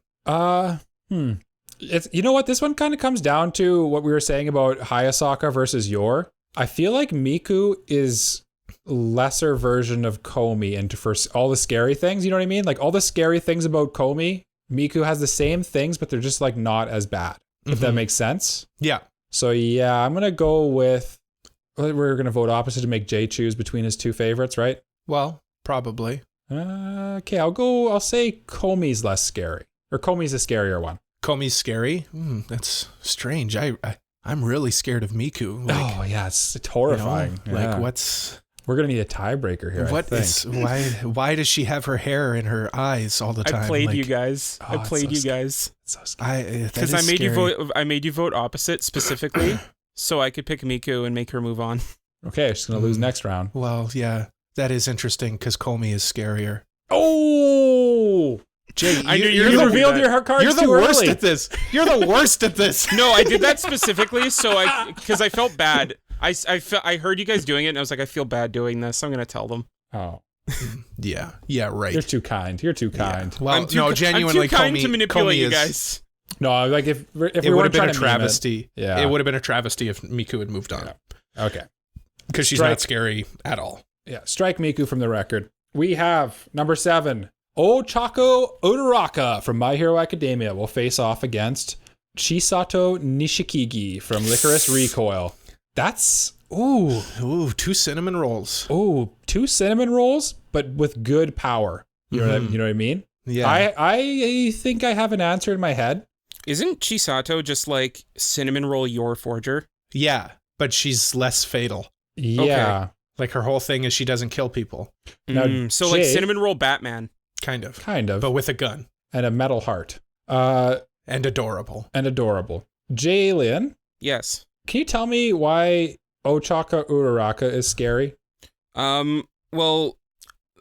Speaker 1: It's, you know what? This one kind of comes down to what we were saying about Hayasaka versus Yor. I feel like Miku is lesser version of Komi and for all the scary things, you know what I mean? Like all the scary things about Komi, Miku has the same things, but they're just like not as bad, if that makes sense.
Speaker 2: Yeah.
Speaker 1: So yeah, I'm going to go with, we're going to vote opposite to make Jay choose between his two favorites, right?
Speaker 2: Well, probably.
Speaker 1: Okay, I'll say Komi's less scary, or Komi's a scarier one.
Speaker 2: Komi's scary. That's strange. I'm really scared of Miku. Like,
Speaker 1: Oh yeah, it's horrifying.
Speaker 2: you know, like
Speaker 1: Yeah.
Speaker 2: we're
Speaker 1: gonna need a tiebreaker here.
Speaker 2: what
Speaker 1: I think.
Speaker 2: is why does she have her hair in her eyes all the time?
Speaker 3: I played
Speaker 2: Like,
Speaker 3: you guys.
Speaker 1: Oh,
Speaker 3: I played
Speaker 1: it's so
Speaker 3: you guys
Speaker 1: So scary.
Speaker 3: because I made you vote. I made you vote opposite specifically, so I could pick Miku and make her move on.
Speaker 1: Okay, she's gonna lose next round.
Speaker 2: Well, yeah. That is interesting because Komi is scarier.
Speaker 1: Oh,
Speaker 2: Jay,
Speaker 3: I knew
Speaker 1: you revealed your cards
Speaker 2: You're the
Speaker 1: too
Speaker 2: worst
Speaker 1: early.
Speaker 2: at this. You're the worst at this.
Speaker 3: No, I did that specifically because I felt bad. I heard you guys doing it, and I was like, I feel bad doing this, so I'm going to tell them.
Speaker 1: Oh,
Speaker 2: Yeah, right.
Speaker 1: you're too kind. You're too kind.
Speaker 2: Yeah. Well, genuinely,
Speaker 3: I'm too kind to manipulate
Speaker 2: Komi
Speaker 3: you
Speaker 2: is,
Speaker 3: guys.
Speaker 1: No, like if we
Speaker 2: it would
Speaker 1: weren't
Speaker 2: have been
Speaker 1: trying
Speaker 2: a
Speaker 1: to meme it.
Speaker 2: travesty.
Speaker 1: Yeah.
Speaker 2: It would have been a travesty if Miku had moved on.
Speaker 1: Yeah. Okay.
Speaker 2: Because she's not scary at all.
Speaker 1: Yeah. Strike Miku from the record. We have number 7, Otaku Uraraka from My Hero Academia will face off against Chisato Nishikigi from Licorice Recoil. That's
Speaker 2: Ooh, 2 cinnamon rolls.
Speaker 1: 2 cinnamon rolls, but with good power. You know what I mean?
Speaker 2: Yeah.
Speaker 1: I think I have an answer in my head.
Speaker 3: Isn't Chisato just like Cinnamon Roll Your Forger?
Speaker 2: Yeah, but she's less fatal.
Speaker 1: Yeah.
Speaker 3: Okay.
Speaker 2: Like her whole thing is she doesn't kill people.
Speaker 1: Now,
Speaker 3: So like
Speaker 1: Jay-
Speaker 3: Cinnamon Roll Batman.
Speaker 2: Kind of.
Speaker 1: But
Speaker 2: with a gun.
Speaker 1: and a metal heart.
Speaker 2: And adorable.
Speaker 1: And adorable. Jalen,
Speaker 3: Yes.
Speaker 1: can you tell me why Otaku Uraraka is scary?
Speaker 3: Well,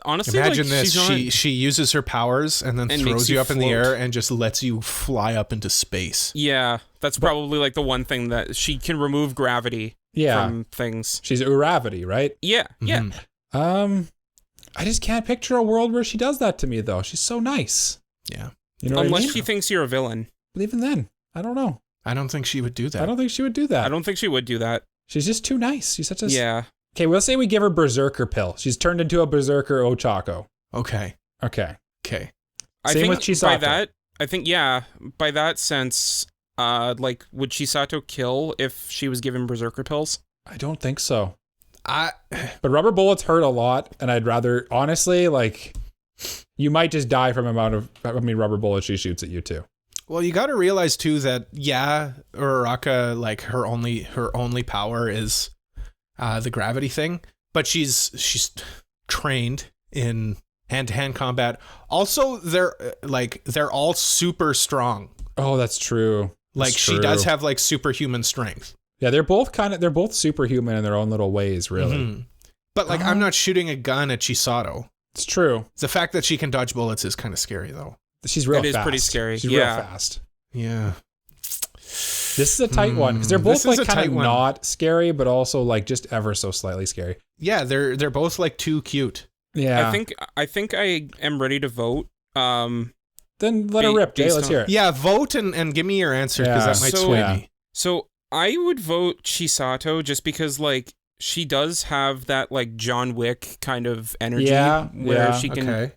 Speaker 3: honestly,
Speaker 2: Imagine
Speaker 3: like,
Speaker 2: this. She uses her powers and then
Speaker 3: And
Speaker 2: throws
Speaker 3: makes
Speaker 2: you
Speaker 3: you
Speaker 2: up in the
Speaker 3: float.
Speaker 2: air and just lets you fly up into space.
Speaker 3: Yeah, that's probably like the one thing that she can remove gravity from things.
Speaker 1: She's Uravity, right?
Speaker 3: Yeah, yeah.
Speaker 1: I just can't picture a world where she does that to me, though. She's so nice.
Speaker 2: Yeah.
Speaker 1: You know what I
Speaker 3: Unless
Speaker 1: mean?
Speaker 3: she thinks you're a villain.
Speaker 1: But even then, I don't know.
Speaker 2: I don't think she would do that.
Speaker 1: I don't think she would do that.
Speaker 3: I don't think she would do that.
Speaker 1: She's just too nice. She's such a...
Speaker 3: Yeah.
Speaker 1: Okay, we'll say we give her Berserker pill. She's turned into a Berserker Otaku.
Speaker 2: Okay.
Speaker 1: Okay.
Speaker 3: Same
Speaker 1: with Chisato.
Speaker 3: By that sense, like, would Chisato kill if she was given Berserker pills?
Speaker 1: I don't think so.
Speaker 2: I
Speaker 1: But rubber bullets hurt a lot, and I'd rather, honestly, like, you might just die from rubber bullets she shoots at you too.
Speaker 2: Well, you got to realize too that Uraraka, like her only power is the gravity thing, but she's trained in hand-to-hand combat. Also, they're all super strong.
Speaker 1: Oh, that's true.
Speaker 2: Like she does have like superhuman strength.
Speaker 1: Yeah, they're both superhuman in their own little ways, really.
Speaker 2: Mm-hmm. But like I'm not shooting a gun at Chisato.
Speaker 1: It's true.
Speaker 2: The fact that she can dodge bullets is kind of scary though.
Speaker 1: She's real fast.
Speaker 3: It is pretty scary.
Speaker 1: She's real fast.
Speaker 2: Yeah.
Speaker 1: This is a tight one because they're both like kind of not scary, but also like just ever so slightly scary.
Speaker 2: Yeah, they're both like too cute.
Speaker 1: Yeah.
Speaker 3: I think I am ready to vote.
Speaker 1: Then let her rip, Jay. Let's hear it.
Speaker 2: Yeah, vote and give me your answer because that might sway me.
Speaker 3: So I would vote Chisato just because like she does have that like John Wick kind of energy where she can. Okay.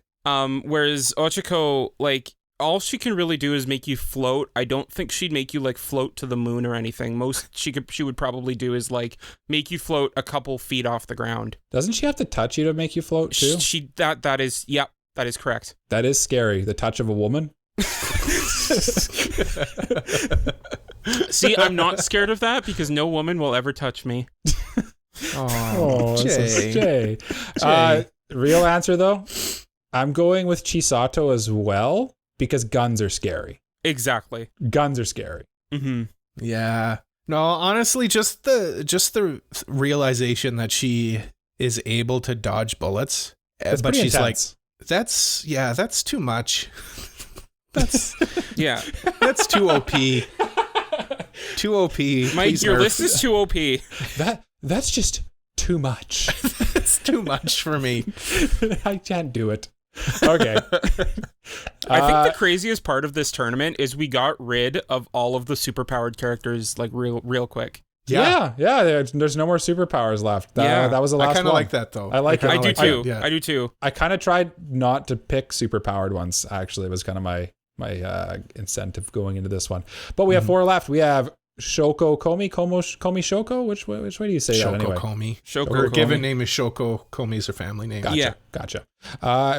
Speaker 3: Whereas Ochako, like, all she can really do is make you float. I don't think she'd make you like float to the moon or anything. Most she would probably do is like make you float a couple feet off the ground.
Speaker 1: Doesn't she have to touch you to make you float too?
Speaker 3: That is correct.
Speaker 1: That is scary. The touch of a woman.
Speaker 3: See, I'm not scared of that because no woman will ever touch me.
Speaker 1: Jay. Real answer though, I'm going with Chisato as well because guns are scary.
Speaker 3: Exactly.
Speaker 1: Guns are scary.
Speaker 3: Mm-hmm.
Speaker 2: Yeah. No, honestly, just the realization that she is able to dodge bullets, but she's intense. Like, that's too much. That's that's too OP. Too OP.
Speaker 3: Mike, your list is too OP.
Speaker 1: That's just too much.
Speaker 2: It's too much for me.
Speaker 1: I can't do it. Okay.
Speaker 3: I think the craziest part of this tournament is we got rid of all of the superpowered characters like real quick.
Speaker 1: Yeah. There's no more superpowers left. That was the last one.
Speaker 2: I kind of like that though.
Speaker 1: I like it.
Speaker 3: I do too.
Speaker 1: I kind of tried not to pick superpowered ones. Actually, it was kind of my incentive going into this one. But we have 4 left. We have Shoko Komi Shoko. Which way do you say
Speaker 2: Shoko
Speaker 1: that anyway?
Speaker 2: Komi.
Speaker 3: Shoko
Speaker 2: Her
Speaker 3: Komi.
Speaker 2: given name is Shoko. Komi is her family name.
Speaker 1: Gotcha.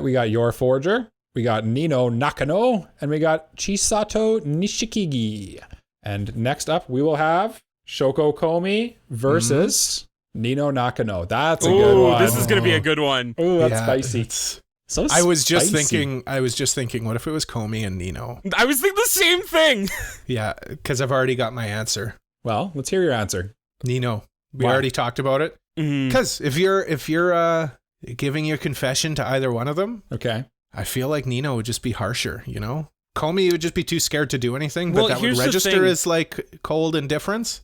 Speaker 1: We got Your Forger. We got Nino Nakano, and we got Chisato Nishikigi. And next up, we will have Shoko Komi versus Nino Nakano. That's a good one.
Speaker 3: This is gonna be a good one.
Speaker 1: Oh, that's spicy. So
Speaker 2: I was just thinking, what if it was Komi and Nino?
Speaker 3: I was thinking the same thing.
Speaker 2: Yeah, because I've already got my answer.
Speaker 1: Well, let's hear your answer.
Speaker 2: Nino. We already talked about it.
Speaker 3: Mm-hmm.
Speaker 2: Because if you're giving your confession to either one of them,
Speaker 1: Okay.
Speaker 2: I feel like Nino would just be harsher, you know? Komi would just be too scared to do anything, but
Speaker 3: Well,
Speaker 2: that would
Speaker 3: here's the
Speaker 2: register
Speaker 3: thing.
Speaker 2: as like cold indifference.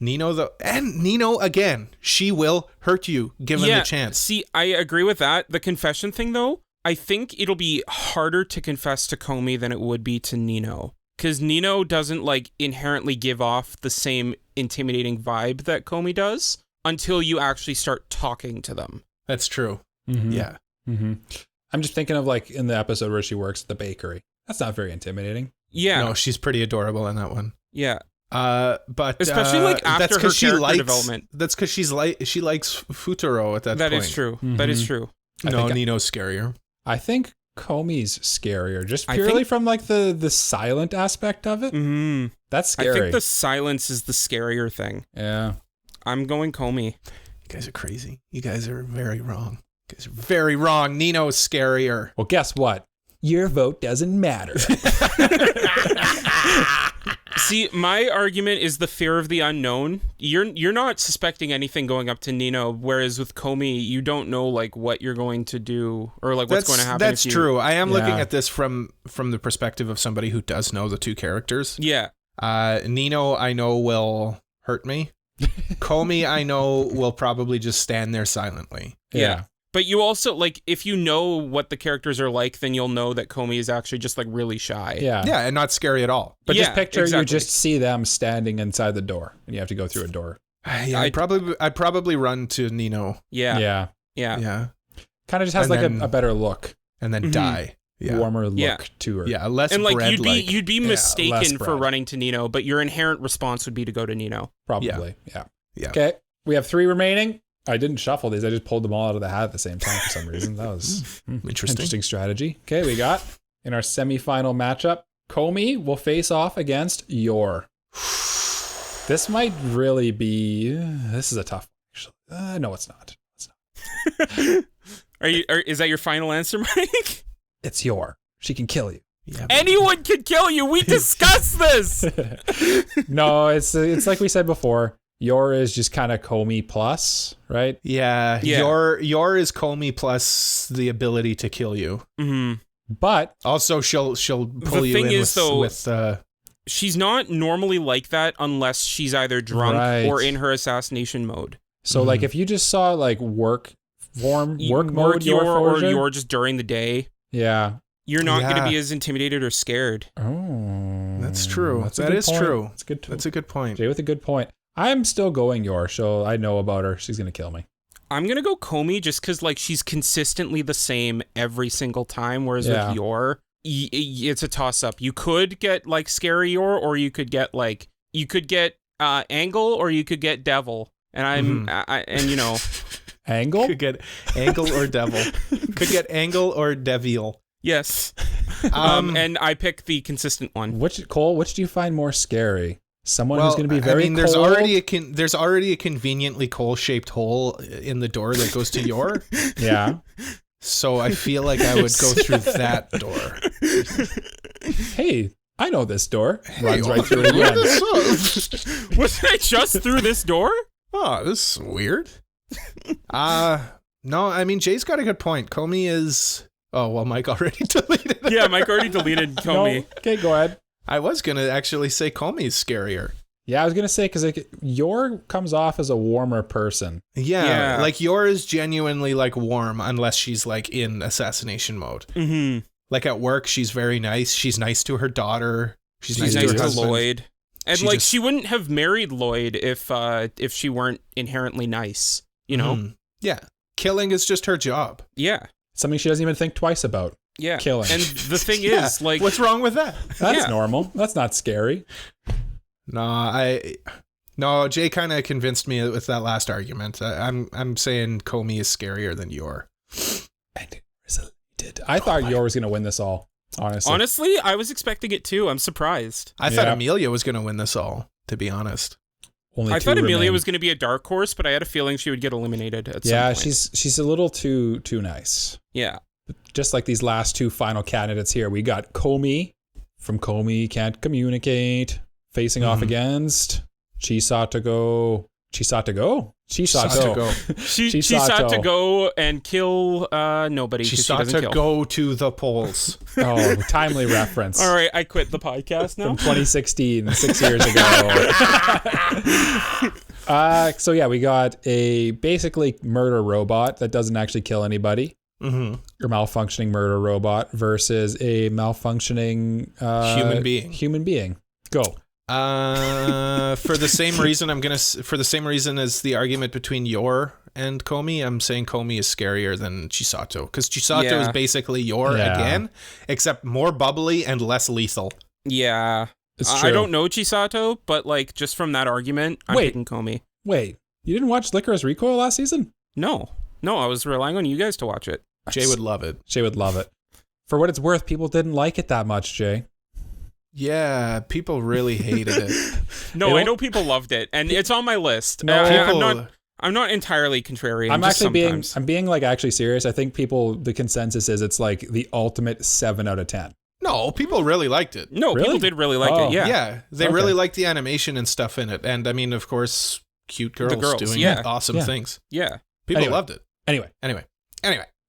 Speaker 2: Nino, though, and Nino again, she will hurt you given the chance.
Speaker 3: See, I agree with that. The confession thing, though, I think it'll be harder to confess to Komi than it would be to Nino. Because Nino doesn't, like, inherently give off the same intimidating vibe that Komi does until you actually start talking to them.
Speaker 2: That's true.
Speaker 1: Mm-hmm.
Speaker 2: Yeah.
Speaker 1: Mm-hmm. I'm just thinking of, like, in the episode where she works at the bakery. That's not very intimidating.
Speaker 3: Yeah.
Speaker 2: No, she's pretty adorable in that one.
Speaker 3: Yeah.
Speaker 2: But
Speaker 3: especially like after her character development.
Speaker 2: That's because she likes Futuro at that point.
Speaker 3: That is true.
Speaker 1: Mm-hmm.
Speaker 3: That is true.
Speaker 2: Nino's scarier.
Speaker 1: I think Komi's scarier, just purely from like the silent aspect of it.
Speaker 3: Mm-hmm.
Speaker 1: That's scary.
Speaker 3: I think the silence is the scarier thing.
Speaker 1: Yeah.
Speaker 3: I'm going Komi.
Speaker 2: You guys are crazy. You guys are very wrong. You guys are very wrong. Nino's scarier.
Speaker 1: Well, guess what? Your vote doesn't matter.
Speaker 3: See, my argument is the fear of the unknown. You're not suspecting anything going up to Nino, whereas with Komi, you don't know like what you're going to do or like what's going to happen.
Speaker 2: That's true. I am looking at this from the perspective of somebody who does know the two characters.
Speaker 3: Yeah.
Speaker 2: Nino, I know will hurt me. Komi, I know will probably just stand there silently.
Speaker 3: Yeah. But you also, like, if you know what the characters are like, then you'll know that Komi is actually just, like, really shy.
Speaker 1: Yeah.
Speaker 2: Yeah, and not scary at all.
Speaker 1: But just picture you just see them standing inside the door, and you have to go through a door.
Speaker 2: Yeah, I'd probably run to Nino.
Speaker 3: Yeah.
Speaker 1: Kind of just has like a better look.
Speaker 2: And then die. Yeah.
Speaker 1: Warmer look to her.
Speaker 2: Yeah, less
Speaker 3: and like
Speaker 2: bread-like.
Speaker 3: you'd be mistaken for
Speaker 1: bread.
Speaker 3: running to Nino, but your inherent response would be to go to Nino.
Speaker 1: Probably. Yeah.
Speaker 2: Yeah.
Speaker 1: Okay. We have 3 remaining. I didn't shuffle these. I just pulled them all out of the hat at the same time for some reason. That was interesting strategy. Okay, we got in our semifinal matchup, Komi will face off against Yor. This might really be. This is a tough one, actually. No, it's not.
Speaker 3: Is that your final answer, Mike?
Speaker 1: It's Yor. She can kill you.
Speaker 2: Yeah,
Speaker 3: anyone can kill you. We discussed this.
Speaker 1: No, it's like we said before. Yor is just kind of Komi plus, right?
Speaker 2: Yeah. Yor is Komi plus the ability to kill you.
Speaker 3: Mm-hmm.
Speaker 1: But
Speaker 2: also she'll pull you in with
Speaker 3: she's not normally like that unless she's either drunk or in her assassination mode.
Speaker 1: So like if you just saw like work mode Yor
Speaker 3: or Yor just during the day.
Speaker 1: Yeah.
Speaker 3: You're not going to be as intimidated or scared.
Speaker 1: Oh.
Speaker 2: That's true. That is true. That's a good point.
Speaker 1: Jay with a good point. I'm still going Yor, so I know about her. She's going to kill me.
Speaker 3: I'm going to go Komi just because like she's consistently the same every single time, whereas with Yor, it's a toss-up. You could get like scarier, or you could get Angle, or you could get Devil. And and you know...
Speaker 1: Angle?
Speaker 2: Could get Angle or Devil. Could get Angle or Devil.
Speaker 3: Yes. And I pick the consistent one.
Speaker 1: Which do you find more scary? Someone who's going to be very cold?
Speaker 2: There's already a conveniently coal-shaped hole in the door that goes to Yor.
Speaker 1: Yeah.
Speaker 2: So I feel like I would go through that door.
Speaker 1: Hey, I know this door. Runs right through it again.
Speaker 3: Was I just through this door?
Speaker 2: Oh, this is weird. No, I mean, Jay's got a good point. Komi is... Oh, well, Mike already deleted it.
Speaker 3: Yeah, Mike already deleted Komi.
Speaker 1: No. Okay, go ahead.
Speaker 2: I was going to actually say Komi's scarier.
Speaker 1: Yeah, I was going to say, because like, Yor comes off as a warmer person.
Speaker 2: Yeah, like Yor is genuinely like warm unless she's like in assassination mode.
Speaker 3: Mm-hmm.
Speaker 2: Like at work, she's very nice. She's nice to her daughter. She's nice
Speaker 3: to
Speaker 2: her
Speaker 3: Lloyd. And she wouldn't have married Lloyd if she weren't inherently nice, you know?
Speaker 2: Mm-hmm. Yeah. Killing is just her job.
Speaker 3: Yeah.
Speaker 1: Something she doesn't even think twice about.
Speaker 3: Yeah.
Speaker 1: Killing.
Speaker 3: And the thing is, like...
Speaker 2: What's wrong with that?
Speaker 1: That's normal. That's not scary.
Speaker 2: No, Jay kind of convinced me with that last argument. I'm saying Komi is scarier than Yor.
Speaker 1: I thought Yor was going to win this all, honestly.
Speaker 3: Honestly, I was expecting it too. I'm surprised.
Speaker 2: I thought Amelia was going to win this all, to be honest.
Speaker 3: I thought Amelia was going to be a dark horse, but I had a feeling she would get eliminated at some point.
Speaker 1: Yeah, she's a little too nice.
Speaker 3: Yeah.
Speaker 1: Just like these last 2 final candidates here. We got Komi from Komi Can't Communicate facing off against Chisato Chisato go.
Speaker 3: Chisato go and kill nobody.
Speaker 2: Chisato go to the polls.
Speaker 1: Oh, timely reference.
Speaker 3: All right, I quit the podcast now.
Speaker 1: From 2016, 6 years ago. So yeah, we got a basically murder robot that doesn't actually kill anybody.
Speaker 2: Mm-hmm.
Speaker 1: Or malfunctioning murder robot versus a malfunctioning human being. Go.
Speaker 2: For the same reason as the argument between Yor and Komi, I'm saying Komi is scarier than Chisato, because Chisato is basically Yor again, except more bubbly and less lethal.
Speaker 3: Yeah.
Speaker 1: It's true.
Speaker 3: I don't know Chisato, but like just from that argument, I'm picking Komi.
Speaker 1: Wait, you didn't watch Licorice Recoil last season?
Speaker 3: No, I was relying on you guys to watch it.
Speaker 2: Jay would love it.
Speaker 1: For what it's worth, people didn't like it that much, Jay.
Speaker 2: Yeah, people really hated it.
Speaker 3: No, I know people loved it, and it's on my list.
Speaker 2: No,
Speaker 3: I'm not entirely contrarian.
Speaker 1: I'm being like actually serious. I think the consensus is it's like the ultimate 7 out of 10.
Speaker 2: No, people really liked it.
Speaker 3: No,
Speaker 1: really?
Speaker 3: People did really like it. Yeah.
Speaker 2: Yeah, they really liked the animation and stuff in it. And I mean, of course, cute girls doing awesome things.
Speaker 3: Yeah.
Speaker 2: People loved it.
Speaker 1: Anyway.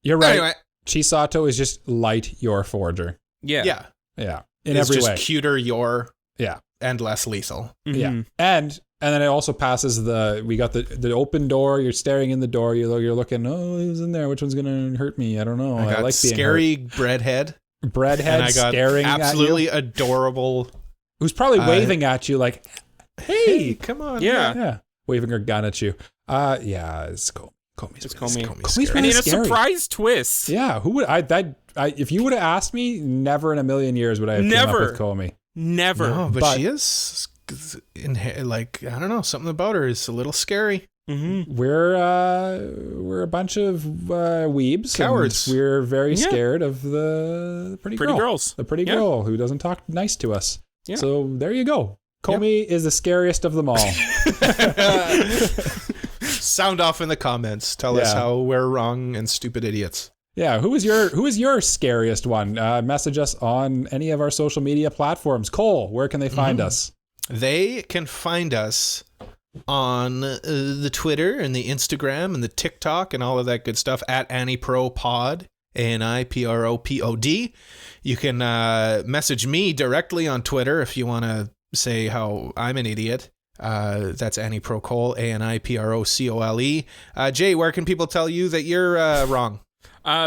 Speaker 2: You're
Speaker 1: right.
Speaker 2: Anyway.
Speaker 1: Chisato is just light Yor Forger.
Speaker 3: Yeah.
Speaker 1: In every way.
Speaker 2: It's just cuter Yor.
Speaker 1: Yeah.
Speaker 2: And less lethal.
Speaker 3: Mm-hmm.
Speaker 1: Yeah. And then it also passes we got the open door. You're staring in the door. You're looking, who's in there? Which one's going to hurt me? I don't know.
Speaker 2: I got
Speaker 1: like
Speaker 2: scary breadhead.
Speaker 1: And I got
Speaker 2: staring absolutely at you. Adorable.
Speaker 1: Who's probably waving at you like, hey,
Speaker 2: come on.
Speaker 1: Yeah. Waving her gun at you. It's cool.
Speaker 3: Komi's and in a surprise twist.
Speaker 1: Yeah, who would if you would have asked me, never in a million years would I have come up with Komi.
Speaker 3: Never.
Speaker 2: No, but she is like, I don't know, something about her is a little scary.
Speaker 3: Mm-hmm.
Speaker 1: We're a bunch of weebs,
Speaker 2: cowards.
Speaker 1: And we're very scared of the pretty girls. The pretty girl who doesn't talk nice to us. Yeah. So there you go. Komi is the scariest of them all.
Speaker 2: Sound off in the comments. Tell us how we're wrong and stupid idiots.
Speaker 1: Yeah, who is your scariest one? Message us on any of our social media platforms. Cole, where can they find us?
Speaker 2: They can find us on the Twitter and the Instagram and the TikTok and all of that good stuff at AniPro Pod, AniPropod. You can message me directly on Twitter if you want to say how I'm an idiot. That's AniPro Cole, AniProcole. Jay, where can people tell you that you're wrong?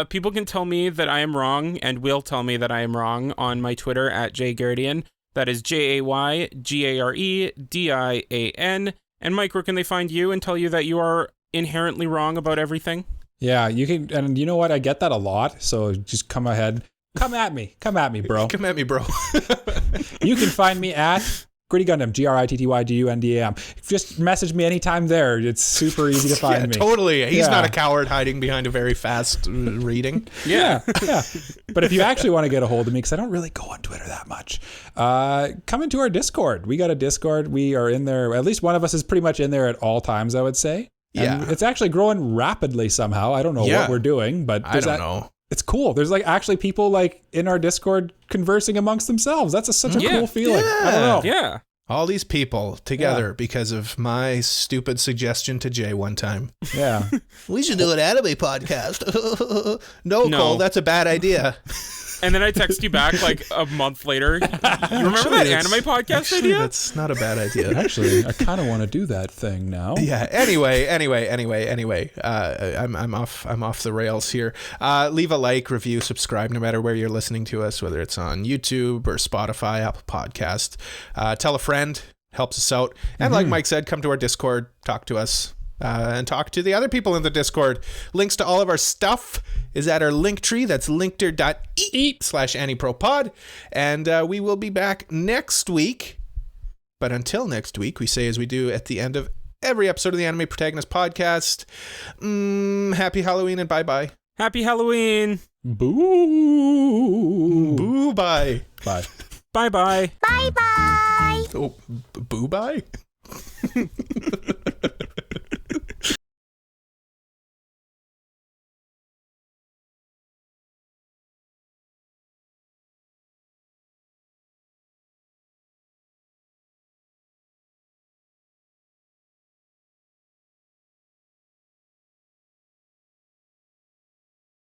Speaker 3: People can tell me that I am wrong and will tell me that I am wrong on my Twitter at JayGaredian. That is JayGaredian. And Mike, where can they find you and tell you that you are inherently wrong about everything?
Speaker 1: Yeah, you can. And you know what? I get that a lot. So just come ahead. Come at me, bro.
Speaker 2: Come at me, bro.
Speaker 1: You can find me at Gritty Gundam, GRITTYGUNDAM. Just message me anytime there. It's super easy to find me.
Speaker 2: Totally. He's not a coward hiding behind a very fast reading.
Speaker 1: Yeah. But if you actually want to get a hold of me, because I don't really go on Twitter that much, come into our Discord. We got a Discord. We are in there. At least one of us is pretty much in there at all times, I would say. And it's actually growing rapidly somehow. I don't know what we're doing, but
Speaker 2: I don't know.
Speaker 1: It's cool. There's like actually people like in our Discord conversing amongst themselves. That's such a cool feeling. I don't know.
Speaker 3: Yeah.
Speaker 2: All these people together because of my stupid suggestion to Jay one time.
Speaker 1: Yeah.
Speaker 2: We should do an anime podcast. No, Cole, that's a bad idea.
Speaker 3: And then I text you back like a month later. You remember that anime podcast idea?
Speaker 2: That's not a bad idea.
Speaker 1: Actually, I kind of want to do that thing now.
Speaker 2: Yeah. Anyway. I'm off the rails here. Leave a like, review, subscribe, no matter where you're listening to us, whether it's on YouTube or Spotify, Apple Podcast. Tell a friend, helps us out. And like Mike said, come to our Discord, talk to us. And talk to the other people in the Discord. Links to all of our stuff is at our link tree. That's linkter.ee/AniProPod. And we will be back next week. But until next week, we say as we do at the end of every episode of the Anime Protagonist podcast, happy Halloween and bye-bye.
Speaker 3: Happy Halloween.
Speaker 1: Boo.
Speaker 2: Boo-bye.
Speaker 1: Bye.
Speaker 3: Bye-bye.
Speaker 4: Bye-bye.
Speaker 2: Oh, boo-bye?